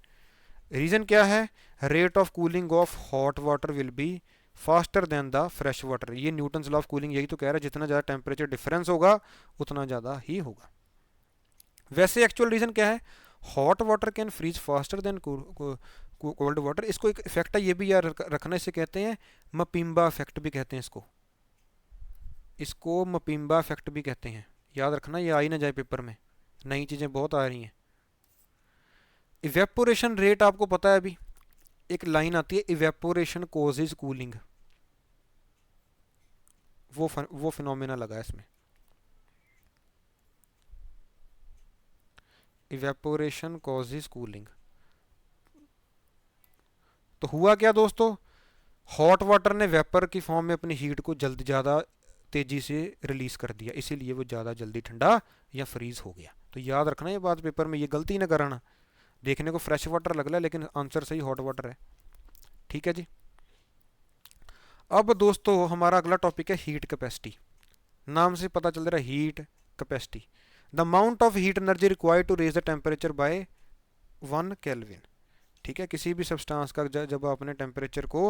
रीज़न क्या है, rate of cooling of hot water will be faster than the fresh water. ये न्यूटन्स लॉ ऑफ कूलिंग यही तो कह रहा है, जितना ज़्यादा टेम्परेचर डिफरेंस होगा उतना ज़्यादा ही होगा। वैसे एक्चुअल रीज़न क्या है, hot water can freeze faster than cold water. इसको एक इफेक्ट है, ये भी यार रखना, इसे कहते हैं मपिम्बा इफेक्ट भी कहते हैं इसको। इसको मपिम्बा इफेक्ट भी कहते हैं, याद रखना, ये आ ही ना जाए पेपर में, नई चीज़ें बहुत आ रही हैं। इवेपोरेशन रेट आपको पता है, अभी एक लाइन आती है, इवेपोरेशन कॉजेज कूलिंग, वो फिनोमेना लगा है इसमें, इवेपोरेशन कॉजेज कूलिंग। तो हुआ क्या दोस्तों, हॉट वाटर ने वेपर की फॉर्म में अपनी हीट को जल्द ज़्यादा तेज़ी से रिलीज़ कर दिया, इसीलिए वो ज़्यादा जल्दी ठंडा या फ्रीज हो गया। तो याद रखना ये बात, पेपर में ये गलती ना कराना। देखने को फ्रेश वाटर लग रहा है लेकिन आंसर सही हॉट वाटर है। ठीक है जी। अब दोस्तों हमारा अगला टॉपिक है हीट कैपेसिटी। नाम से पता चल रहा है heat capacity, the amount of heat energy required to raise the temperature by 1 kelvin. ठीक है, किसी भी सब्सटेंस का जब आपने टेम्परेचर को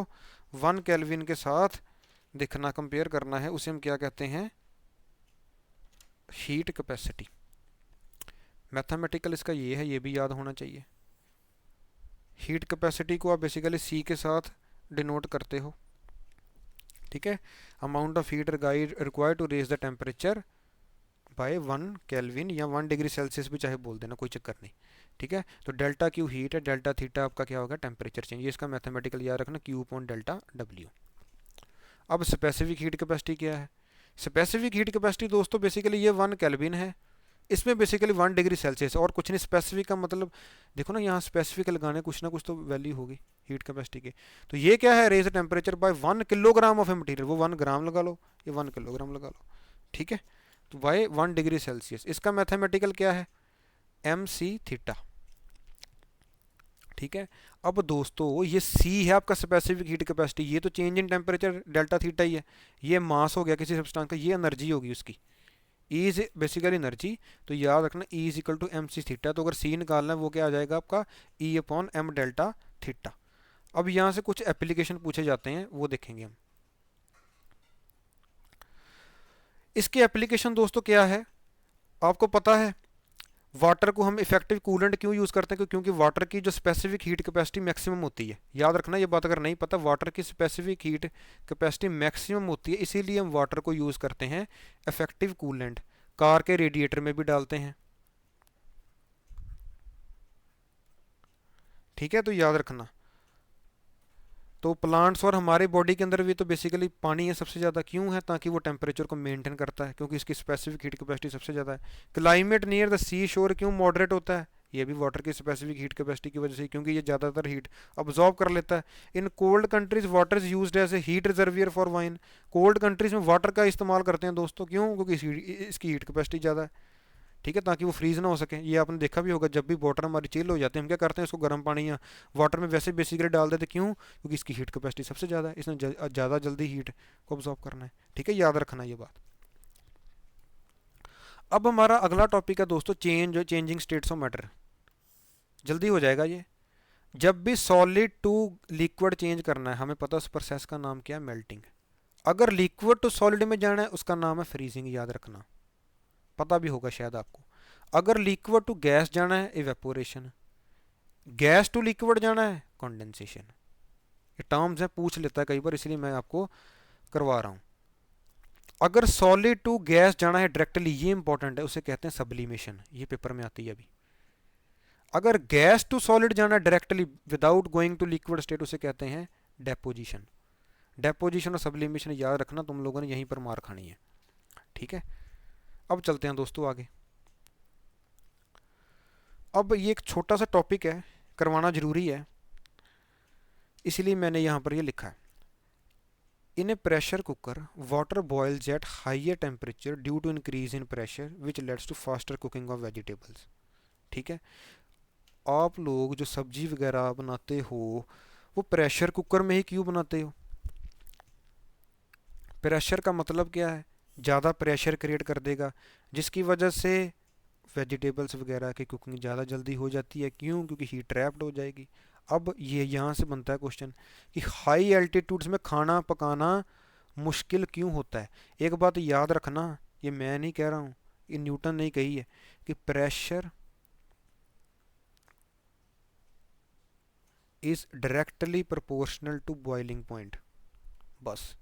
1 केल्विन के साथ देखना, कंपेयर करना है, उसे हम क्या कहते हैं, हीट कैपेसिटी। मैथमेटिकल इसका ये है, ये भी याद होना चाहिए। हीट कैपेसिटी को आप बेसिकली सी के साथ डिनोट करते हो। ठीक है, amount of heat required to raise the temperature by 1 kelvin, या 1 डिग्री सेल्सियस भी चाहे बोल देना, कोई चक्कर नहीं। ठीक है, तो डेल्टा क्यू हीट है, डेल्टा थीटा आपका क्या होगा, टेम्परेचर चेंज। ये इसका मैथमेटिकल याद रखना, क्यू अपॉन डेल्टा डब्ल्यू। अब स्पेसिफिक हीट कैपेसिटी क्या है? स्पेसिफिक हीट कैपेसिटी दोस्तों बेसिकली ये 1 केल्विन है, इसमें बेसिकली 1 डिग्री सेल्सियस और कुछ नहीं। स्पेसिफिक का मतलब देखो ना, यहाँ स्पेसिफिक लगाने कुछ ना कुछ तो वैल्यू होगी हीट कैपेसिटी के। तो ये क्या है, raise temperature by 1 kilogram of a material, वो 1 ग्राम लगा लो, ये 1 किलोग्राम लगा लो। ठीक है, तो बाय 1 डिग्री सेल्सियस, इसका मैथमेटिकल क्या है, एम सी थीटा। ठीक है, अब दोस्तों ये सी है आपका स्पेसिफिक हीट कैपेसिटी, ये तो change in temperature delta theta ही है। ये मास हो गया किसी सब्सटेंस का, ये एनर्जी होगी उसकी, ई इज बेसिकली एनर्जी। तो याद रखना E is equal to M C theta. तो अगर सी निकालना है वो क्या आ जाएगा आपका, E upon M delta theta. अब यहाँ से कुछ एप्लीकेशन पूछे जाते हैं, वो देखेंगे हम। इसकी एप्लीकेशन दोस्तों क्या है, आपको पता है वाटर को हम इफेक्टिव कूलेंट क्यों यूज़ करते हैं, क्योंकि वाटर की जो स्पेसिफिक हीट कैपेसिटी मैक्सिमम होती है। याद रखना ये बात, अगर नहीं पता, वाटर की स्पेसिफिक हीट कैपेसिटी मैक्सिमम होती है, इसीलिए हम वाटर को यूज़ करते हैं इफेक्टिव कूलेंट। कार के रेडिएटर में भी डालते हैं। ठीक है, तो याद रखना। तो प्लांट्स और हमारे बॉडी के अंदर भी तो बेसिकली पानी है सबसे ज़्यादा, क्यों है, ताकि वो टेम्परेचर को मेंटेन करता है, क्योंकि इसकी स्पेसिफिक हीट कैपेसिटी सबसे ज़्यादा है। क्लाइमेट नियर द सी शोर क्यों मॉडरेट होता है, ये भी वाटर की स्पेसिफिक हीट कैपेसिटी की वजह से, क्योंकि ये ज़्यादातर हीट अब्जॉर्ब कर लेता है। In cold countries water is used as a heat reservoir for wine. Cold countries में वाटर का इस्तेमाल करते हैं दोस्तों, क्यों, क्योंकि इसकी हीट कैपेसिटी ज़्यादा है। ठीक है, ताकि वो फ्रीज ना हो सके। ये आपने देखा भी होगा, जब भी वाटर हमारी चिल हो जाती है हम क्या करते हैं, इसको गर्म पानी या वाटर में वैसे बेसिकली डाल देते, क्यों? क्योंकि इसकी हीट कैपेसिटी सबसे ज़्यादा है, इसने ज़्यादा जल्दी हीट को ऑब्जॉर्व करना है। ठीक है, याद रखना ये बात। अब हमारा अगला टॉपिक है दोस्तों चेंजिंग स्टेट्स ऑफ मैटर। जल्दी हो जाएगा ये। जब भी सॉलिड टू लिक्विड चेंज करना है, हमें पता है उस प्रोसेस का नाम क्या है, मेल्टिंग। अगर लिक्विड टू सॉलिड में जाना है उसका नाम है फ्रीजिंग, याद रखना, पता भी होगा शायद आपको। अगर लिक्विड टू गैस जाना है, इवेपोरेशन। गैस टू लिक्विड जाना है, कंडेंसेशन। ये टर्म्स है, पूछ लेता है कई बार, इसलिए मैं आपको करवा रहा हूँ। अगर सॉलिड टू गैस जाना है डायरेक्टली, ये इंपॉर्टेंट है, उसे कहते हैं सब्लिमेशन, ये पेपर में आती है अभी। अगर गैस टू सॉलिड जाना है directly without going to liquid state, उसे कहते हैं डेपोजिशन। डेपोजिशन और सब्लिमेशन याद रखना, तुम लोगों ने यहीं पर मार खानी है। ठीक है, अब चलते हैं दोस्तों आगे। अब ये एक छोटा सा टॉपिक है, करवाना जरूरी है, इसलिए मैंने यहाँ पर ये लिखा है। In a pressure cooker water boils at higher temperature due to increase in pressure which leads to faster cooking of vegetables. ठीक है, आप लोग जो सब्जी वगैरह बनाते हो वो प्रेशर कुकर में ही क्यों बनाते हो? प्रेशर का मतलब क्या है? ज़्यादा प्रेशर क्रिएट कर देगा, जिसकी वजह से वेजिटेबल्स वगैरह की कुकिंग ज़्यादा जल्दी हो जाती है। क्यों? क्योंकि हीट ट्रैप्ड हो जाएगी। अब ये यहाँ से बनता है क्वेश्चन कि हाई एल्टीट्यूड्स में खाना पकाना मुश्किल क्यों होता है। एक बात याद रखना, ये मैं नहीं कह रहा हूँ, ये न्यूटन ने कही है कि pressure is directly proportional to boiling point. बस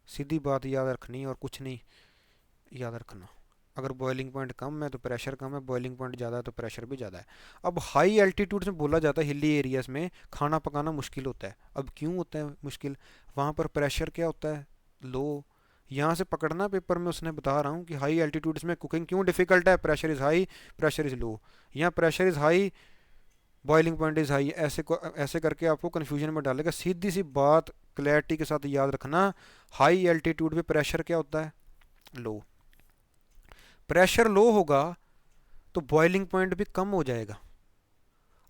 सीधी बात याद रखनी और कुछ नहीं याद रखना। अगर बॉइलिंग पॉइंट कम है तो प्रेशर कम है, बॉइलिंग पॉइंट ज़्यादा है तो प्रेशर भी ज़्यादा है। अब हाई एल्टीट्यूड में बोला जाता है हिली एरियाज में खाना पकाना मुश्किल होता है। अब क्यों होता है मुश्किल? वहाँ पर प्रेशर क्या होता है? लो। यहाँ से पकड़ना पेपर में, उसने बता रहा हूँ कि हाई एल्टीट्यूड्स में कुकिंग क्यों डिफिकल्ट है, pressure is high, pressure is low. यहाँ pressure is high, boiling point is high, ऐसे करके आपको कन्फ्यूजन में डालेगा। सीधी सी बात क्लैरिटी के साथ याद रखना, हाई एल्टीट्यूड पे प्रेशर क्या होता है? लो। प्रेशर लो होगा तो बॉइलिंग पॉइंट भी कम हो जाएगा।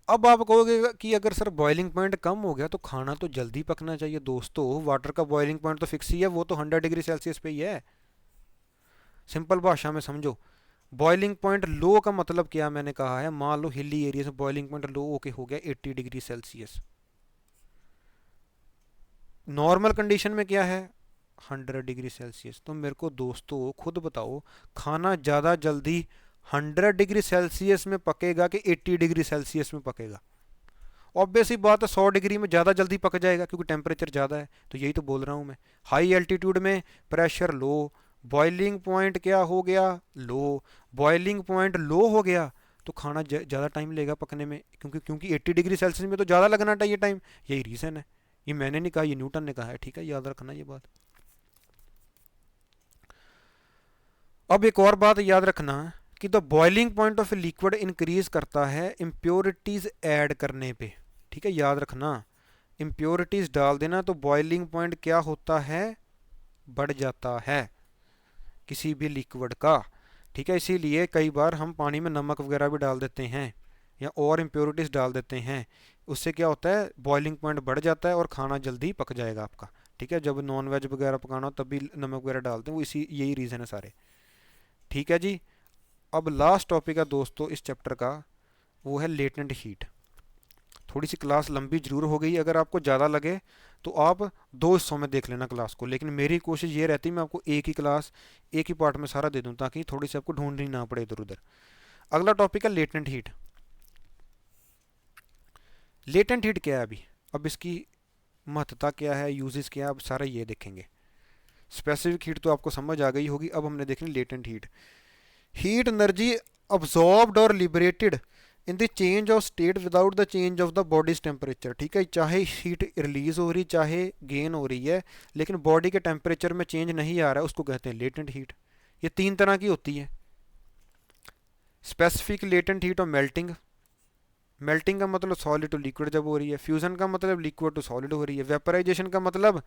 अब आप कहोगे कि अगर सर बॉइलिंग पॉइंट कम हो गया तो खाना तो जल्दी पकना चाहिए। दोस्तों वाटर का बॉइलिंग पॉइंट तो फिक्स ही है, वो तो 100 डिग्री सेल्सियस पे ही है। सिंपल भाषा में समझो, बॉइलिंग पॉइंट लो का मतलब क्या मैंने कहा है, मान लो हिली एरिया से बॉइलिंग पॉइंट लो होके हो गया 80 डिग्री सेल्सियस। नॉर्मल कंडीशन में क्या है? 100 डिग्री सेल्सियस। तो मेरे को दोस्तों खुद बताओ, खाना ज़्यादा जल्दी 100 डिग्री सेल्सियस में पकेगा कि 80 डिग्री सेल्सियस में पकेगा? ऑब्वियस ही बात है 100 डिग्री में ज़्यादा जल्दी पक जाएगा, क्योंकि टेम्परेचर ज़्यादा है। तो यही तो बोल रहा हूँ मैं, हाई एल्टीट्यूड में प्रेशर लो, बॉइलिंग पॉइंट क्या हो गया? लो। बॉइलिंग पॉइंट लो हो गया तो खाना ज़्यादा टाइम लेगा पकने में, क्योंकि 80 डिग्री सेल्सियस में तो ज़्यादा लगना चाहिए टाइम। यही रीज़न है, ये मैंने नहीं कहा, ये न्यूटन ने कहा है। ठीक है, याद रखना ये बात। अब एक और बात याद रखना कि the boiling point of a liquid increase करता है इम्प्योरिटीज ऐड करने पे। ठीक है, याद रखना, इम्प्योरिटीज डाल देना तो बॉइलिंग पॉइंट क्या होता है? बढ़ जाता है किसी भी लिक्विड का। ठीक है, इसीलिए कई बार हम पानी में नमक वगैरह भी डाल देते हैं या और इम्प्योरिटीज डाल देते हैं। उससे क्या होता है? बॉइलिंग पॉइंट बढ़ जाता है और खाना जल्दी पक जाएगा आपका। ठीक है, जब नॉन वेज वगैरह पकाना हो तब भी नमक वगैरह डालते हैं, वो इसी यही रीज़न है सारे। ठीक है जी। अब लास्ट टॉपिक है दोस्तों इस चैप्टर का, वो है लेटेंट हीट। थोड़ी सी क्लास लंबी जरूर हो गई, अगर आपको ज़्यादा लगे तो आप दो हिस्सों में देख लेना क्लास को, लेकिन मेरी कोशिश ये रहती है मैं आपको एक ही क्लास एक ही पार्ट में सारा दे दूँ, ताकि थोड़ी सी आपको ढूंढनी ना पड़े इधर उधर। अगला टॉपिक है लेटेंट हीट। लेटेंट हीट क्या है अभी, अब इसकी महत्ता क्या है, यूजेस क्या है, अब सारा ये देखेंगे। स्पेसिफिक हीट तो आपको समझ आ गई होगी, अब हमने देखनी latent heat. Heat energy absorbed और liberated in the change of state without the change of the body's temperature. ठीक है, चाहे हीट रिलीज हो रही चाहे गेन हो रही है, लेकिन बॉडी के टेम्परेचर में चेंज नहीं आ रहा है, उसको कहते हैं लेटेंट हीट। ये तीन तरह की होती है, स्पेसिफिक लेटेंट हीट और मेल्टिंग। मेल्टिंग का मतलब सॉलिड टू लिक्विड जब हो रही है, फ्यूजन का मतलब लिक्विड टू सॉलिड हो रही है, वेपराइजेशन का मतलब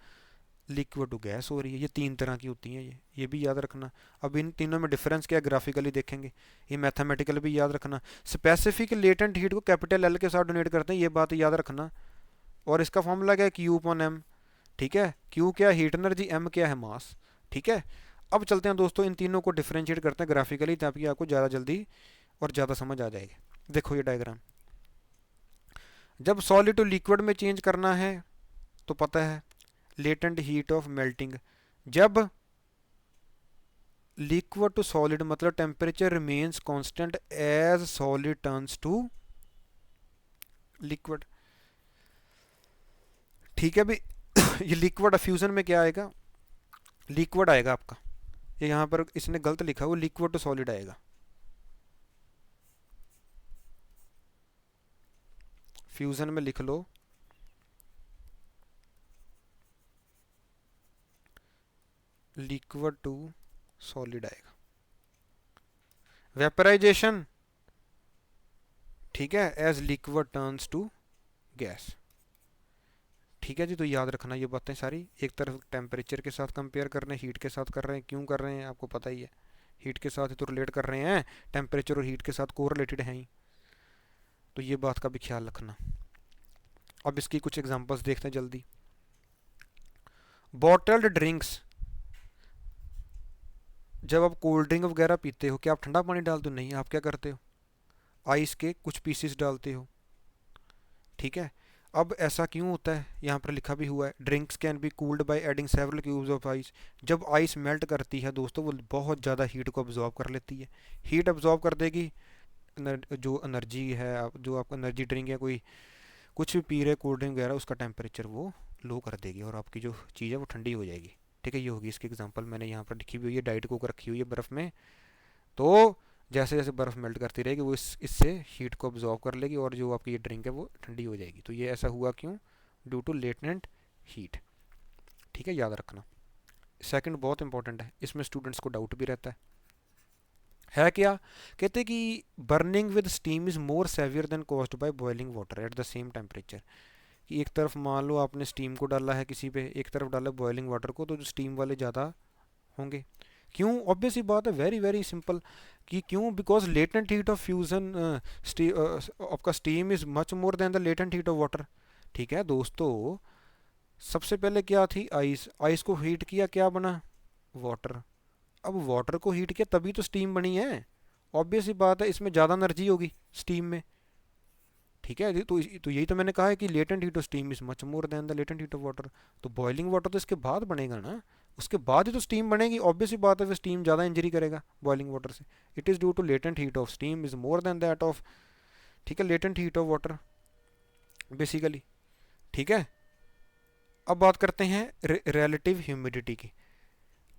लिक्विड टू गैस हो रही है। ये तीन तरह की होती हैं, ये भी याद रखना। अब इन तीनों में डिफरेंस क्या है ग्राफिकली देखेंगे, ये मैथमेटिकल भी याद रखना। स्पेसिफिक लेटेंट हीट को कैपिटल एल के साथ डोनेट करते हैं, ये बात याद रखना। और इसका फॉर्मूला क्या है, क्यू अपॉन एम। ठीक है, क्यू क्या है हीट एनर्जी, एम क्या है मास। ठीक है, अब चलते हैं दोस्तों इन तीनों को डिफरेंशिएट करते हैं ग्राफिकली, ताकि आपको ज़्यादा जल्दी और ज़्यादा समझ आ जाएगी। देखो ये डायग्राम, जब सॉलिड टू लिक्विड में चेंज करना है तो पता है लेटेंट हीट ऑफ मेल्टिंग। जब लिक्विड टू सॉलिड मतलब temperature remains constant as solid turns to liquid. ठीक है भाई। ये लिक्विड फ्यूजन में क्या आएगा, लिक्विड आएगा आपका, ये यहाँ पर इसने गलत लिखा, वो लिक्विड टू सॉलिड आएगा। फ्यूजन में लिख लो लिक्विड टू सॉलिड आएगा। वेपराइजेशन, ठीक है, as liquid turns to gas. ठीक है जी, तो याद रखना ये बातें सारी। एक तरफ टेम्परेचर के साथ कंपेयर कर रहे हैं, हीट के साथ कर रहे हैं, क्यों कर रहे हैं आपको पता ही है, हीट के साथ ही तो रिलेट कर रहे हैं, टेम्परेचर और हीट के साथ को रिलेटेड हैं ही, तो ये बात का भी ख्याल रखना। अब इसकी कुछ एग्जांपल्स देखते हैं जल्दी। बॉटल्ड ड्रिंक्स, जब आप कोल्ड ड्रिंक वगैरह पीते हो क्या आप ठंडा पानी डालते हो, नहीं, आप क्या करते हो आइस के कुछ पीसेस डालते हो। ठीक है, अब ऐसा क्यों होता है, यहाँ पर लिखा भी हुआ है drinks can be cooled by adding several cubes of ice. जब आइस मेल्ट करती है दोस्तों वो बहुत ज़्यादा हीट को अब्जॉर्ब कर लेती है, हीट अब्जॉर्ब कर देगी, जो एनर्जी है जो आपका एनर्जी ड्रिंक है, कोई कुछ भी पी रहे कोल्ड ड्रिंक वगैरह, उसका टेम्परेचर वो लो कर देगी और आपकी जो चीज़ है वो ठंडी हो जाएगी। ठीक है, ये होगी इसकी एग्जांपल, मैंने यहाँ पर लिखी हुई है, डाइट कोक रखी हुई है बर्फ़ में, तो जैसे जैसे बर्फ़ मेल्ट करती रहेगी वो इससे हीट को अब्जॉर्ब कर लेगी और जो आपकी ये ड्रिंक है वो ठंडी हो जाएगी। तो ये ऐसा हुआ क्यों, ड्यू टू लेटेंट हीट। ठीक है, याद रखना। सेकंड बहुत इंपॉर्टेंट है, इसमें स्टूडेंट्स को डाउट भी रहता है क्या, कहते कि burning with steam is more severe than caused by boiling water at the same temperature. कि एक तरफ मान लो आपने स्टीम को डाला है किसी पे, एक तरफ डाला बॉइलिंग वाटर को, तो जो स्टीम वाले ज़्यादा होंगे। क्यों, ऑब्वियस ही बात है, वेरी वेरी सिंपल। कि क्यों, because latent heat of fusion आपका steam is much more than the latent heat of water. ठीक है दोस्तों, सबसे पहले क्या थी आइस, आइस को हीट किया क्या बना वाटर, अब वाटर को हीट किया तभी तो स्टीम बनी है, ऑब्वियस ही बात है इसमें ज़्यादा एनर्जी होगी स्टीम में। ठीक है, तो यही तो मैंने कहा है कि latent heat of steam is much more than the latent heat of water. तो बॉइलिंग वाटर तो इसके बाद बनेगा ना, उसके बाद ही तो स्टीम बनेगी, ऑब्वियस ही बात है, फिर स्टीम ज़्यादा इंजरी करेगा बॉइलिंग वाटर से। It is due to latent heat of steam is more than that of, ठीक है, latent heat of water basically. ठीक है, अब बात करते हैं रिलेटिव ह्यूमिडिटी की।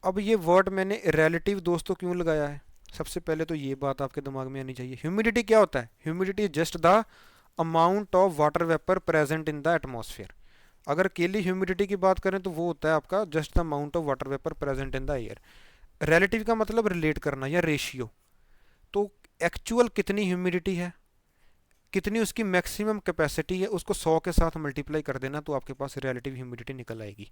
अब ये वर्ड मैंने रिलेटिव दोस्तों क्यों लगाया है, सबसे पहले तो ये बात आपके दिमाग में आनी चाहिए, ह्यूमिडिटी क्या होता है, humidity is just the amount of water vapour present in the atmosphere. अगर अकेली ह्यूमिडिटी की बात करें तो वो होता है आपका just the amount of water vapour present in the air. Relative का मतलब रिलेट करना या रेशियो, तो एक्चुअल कितनी ह्यूमिडिटी है, कितनी उसकी मैक्सिमम कैपेसिटी है, उसको 100 के साथ मल्टीप्लाई कर देना तो आपके पास रिलेटिव ह्यूमिडिटी निकल आएगी।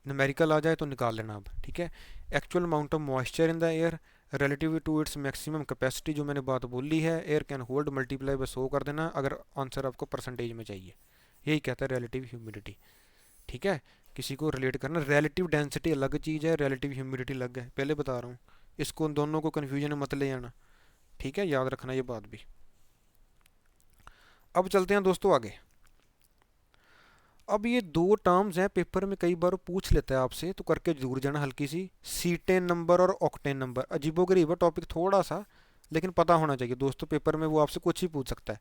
न्यूमेरिकल आ जाए तो निकाल लेना अब। ठीक है, actual amount of moisture in the air relative to its maximum capacity, जो मैंने बात बोली है, air can hold multiply by 100 कर देना अगर आंसर आपको परसेंटेज में चाहिए, यही कहता है रिलेटिव ह्यूमिडिटी। ठीक है, किसी को रिलेट करना, रिलेटिव डेंसिटी अलग चीज़ है, रिलेटिव ह्यूमिडिटी अलग है, पहले बता रहा हूँ, इसको दोनों को कन्फ्यूजन में मत ले जाना। ठीक है, याद रखना ये बात भी। अब चलते हैं दोस्तों आगे। अब ये दो टर्म्स हैं, पेपर में कई बार पूछ लेता है आपसे, तो करके जरूर जाना हल्की सी, सीटेन नंबर और ऑक्टेन नंबर। अजीबोगरीब है टॉपिक थोड़ा सा, लेकिन पता होना चाहिए दोस्तों, पेपर में वो आपसे कुछ ही पूछ सकता है।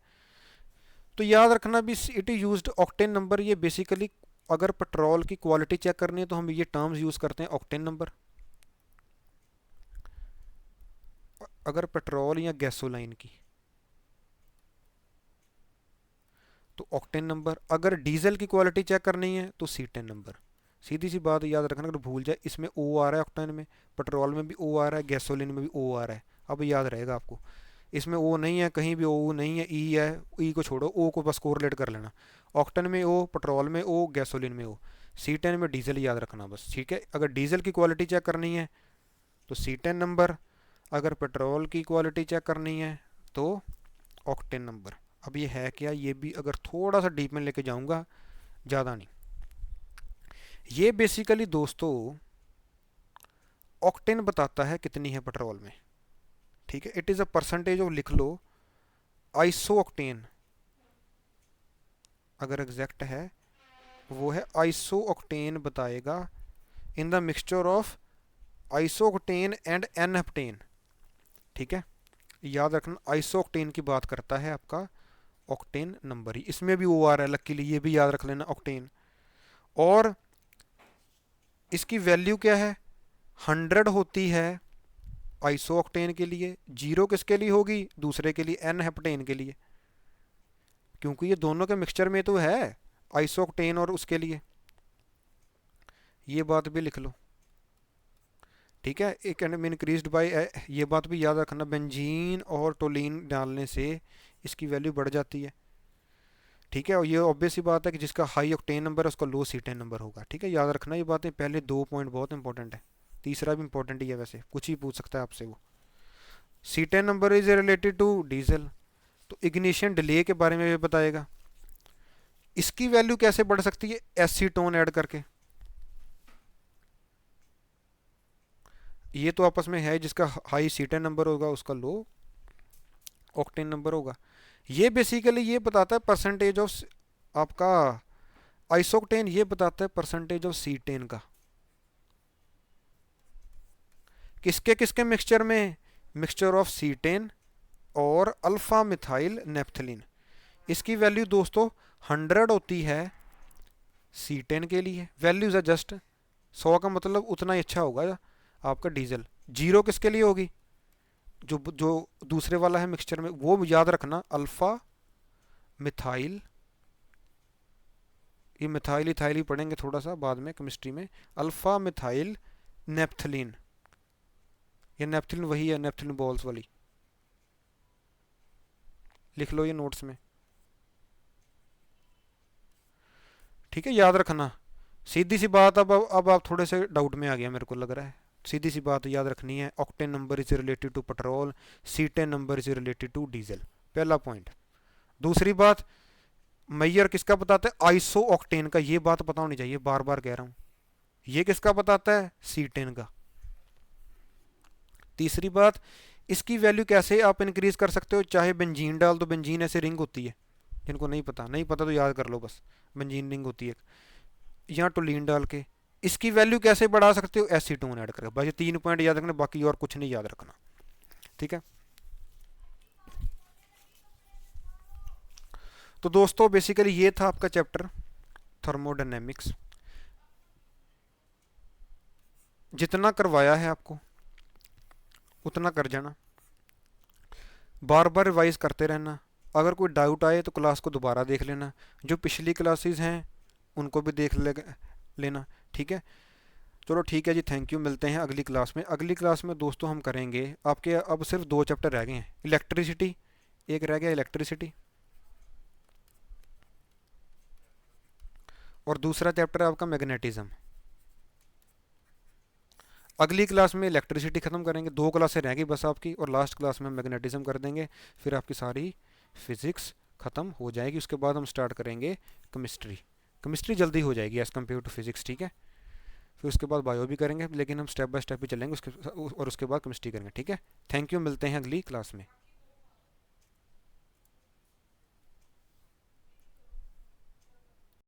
तो याद रखना भी, it is used octane number, ये बेसिकली अगर पेट्रोल की क्वालिटी चेक करनी है तो हम ये टर्म्स यूज़ करते हैं, ऑक्टेन नंबर। अगर पेट्रोल या गैसोलाइन की तो ऑक्टेन नंबर, अगर डीजल की क्वालिटी चेक करनी है तो सीटेन नंबर। सीधी सी बात याद रखना, अगर भूल जाए, इसमें ओ आ रहा है ऑक्टेन में, पेट्रोल में भी ओ आ रहा है, गैसोलिन में भी ओ आ रहा है, अब याद रहेगा आपको। इसमें ओ नहीं है, कहीं भी ओ नहीं है, ई है, ई को छोड़ो, ओ को बस कोरिलेट कर लेना। ऑक्टेन में ओ, पेट्रोल में ओ, गैसोलीन में ओ, C10 में डीजल याद रखना बस, ठीक है। अगर डीजल की क्वालिटी चेक करनी है तो C10 नंबर, अगर पेट्रोल की क्वालिटी चेक करनी है तो ऑक्टेन नंबर। अब ये है क्या, ये भी अगर थोड़ा सा डीप में लेके जाऊंगा, ज़्यादा नहीं। ये बेसिकली दोस्तों ऑक्टेन बताता है कितनी है पेट्रोल में, ठीक है। It is a percentage of, लिख लो, आइसो ऑक्टेन, अगर एग्जैक्ट है वो है आइसो ऑक्टेन बताएगा in the mixture of iso octane and n heptane, ठीक है। याद रखना आइसो ऑक्टेन की बात करता है आपका ऑक्टेन नंबर ही, इसमें भी ओ आ रहा है लकीली, ये भी याद रख लेना ऑक्टेन। और इसकी वैल्यू क्या है, 100 होती है आइसो ऑक्टेन के लिए, 0 किसके लिए होगी, दूसरे के लिए, एन हेप्टेन के लिए, क्योंकि ये दोनों के मिक्सचर में तो है आइसो ऑक्टेन और उसके लिए। ये बात भी लिख लो, ठीक है। एक इंक्रीज्ड बाय, ये बात भी याद रखना, बेंजीन और टोलीन डालने से इसकी वैल्यू बढ़ जाती है, ठीक है। और ये ऑब्वियस सी बात है कि जिसका हाई ऑक्टेन नंबर है उसका लो C10 नंबर होगा, ठीक है। याद रखना ये बातें, पहले 2 पॉइंट बहुत इंपॉर्टेंट है, तीसरा भी इंपॉर्टेंट ही है, वैसे कुछ ही पूछ सकता है आपसे वो। C10 number is related to diesel, तो इग्निशन डिले के बारे में भी बताएगा। इसकी वैल्यू कैसे बढ़ सकती है, एसीटोन ऐड करके। ये तो आपस में है, जिसका हाई C10 नंबर होगा उसका लो ऑक्टेन नंबर होगा। ये बेसिकली ये बताता है परसेंटेज ऑफ आपका आइसोक्टेन, ये बताता है परसेंटेज ऑफ C10 का, किसके किसके मिक्सचर में, मिक्सचर ऑफ C10 और अल्फा मिथाइल नेप्थलीन। इसकी वैल्यू दोस्तों 100 होती है C10 के लिए, वैल्यूज है जस्ट 100 का मतलब उतना ही अच्छा होगा आपका डीजल। 0 किसके लिए होगी, जो जो दूसरे वाला है मिक्सचर में, वो याद रखना अल्फा मिथाइल, ये मिथाइल इथाइल ही पढ़ेंगे थोड़ा सा बाद में केमिस्ट्री में, अल्फा मिथाइल नेप्थलीन, ये नेप्थलीन वही है, नेप्थलीन बॉल्स वाली, लिख लो ये नोट्स में, ठीक है। याद रखना, सीधी सी बात। अब आप थोड़े से डाउट में आ गया मेरे को लग रहा है, सीधी सी बात याद रखनी है, octane number is related to petrol, C10 number is related to diesel, पहला पॉइंट। दूसरी बात, मैयर किसका बताता है, आइसो ऑक्टेन का, ये बात पता होनी चाहिए, बार बार कह रहा हूं, ये किसका बताता है, C10 का। तीसरी बात, इसकी वैल्यू कैसे आप इंक्रीज कर सकते हो, चाहे बेंजीन डाल दो, बेंजीन ऐसे रिंग होती है, जिनको नहीं पता, नहीं पता तो याद कर लो बस, बेंजीन रिंग होती है, या टोलीन डाल के इसकी वैल्यू कैसे बढ़ा सकते हो, एसीटोन ऐड करके। बस ये 3 पॉइंट याद रखना, बाकी और कुछ नहीं याद रखना, ठीक है। तो दोस्तों बेसिकली ये था आपका चैप्टर थर्मोडायनेमिक्स। जितना करवाया है आपको उतना कर जाना, बार बार रिवाइज करते रहना, अगर कोई डाउट आए तो क्लास को दोबारा देख लेना, जो पिछली क्लासेस हैं उनको भी देख लेना, ठीक है। चलो ठीक है जी, थैंक यू, मिलते हैं अगली क्लास में। अगली क्लास में दोस्तों हम करेंगे आपके, अब सिर्फ 2 चैप्टर रह गए हैं, इलेक्ट्रिसिटी एक रह गया, इलेक्ट्रिसिटी, और दूसरा चैप्टर है आपका मैग्नेटिज्म। अगली क्लास में इलेक्ट्रिसिटी खत्म करेंगे, 2 क्लासें रह गई बस आपकी, और लास्ट क्लास में मैग्नेटिज्म कर देंगे, फिर आपकी सारी फिजिक्स खत्म हो जाएगी। उसके बाद हम स्टार्ट करेंगे केमिस्ट्री, केमिस्ट्री जल्दी हो जाएगी एज़ कम्पेयर टू फिजिक्स, ठीक है। फिर उसके बाद बायो भी करेंगे, लेकिन हम स्टेप बाय स्टेप ही चलेंगे, और उसके बाद केमिस्ट्री करेंगे, ठीक है। थैंक यू, मिलते हैं अगली क्लास में।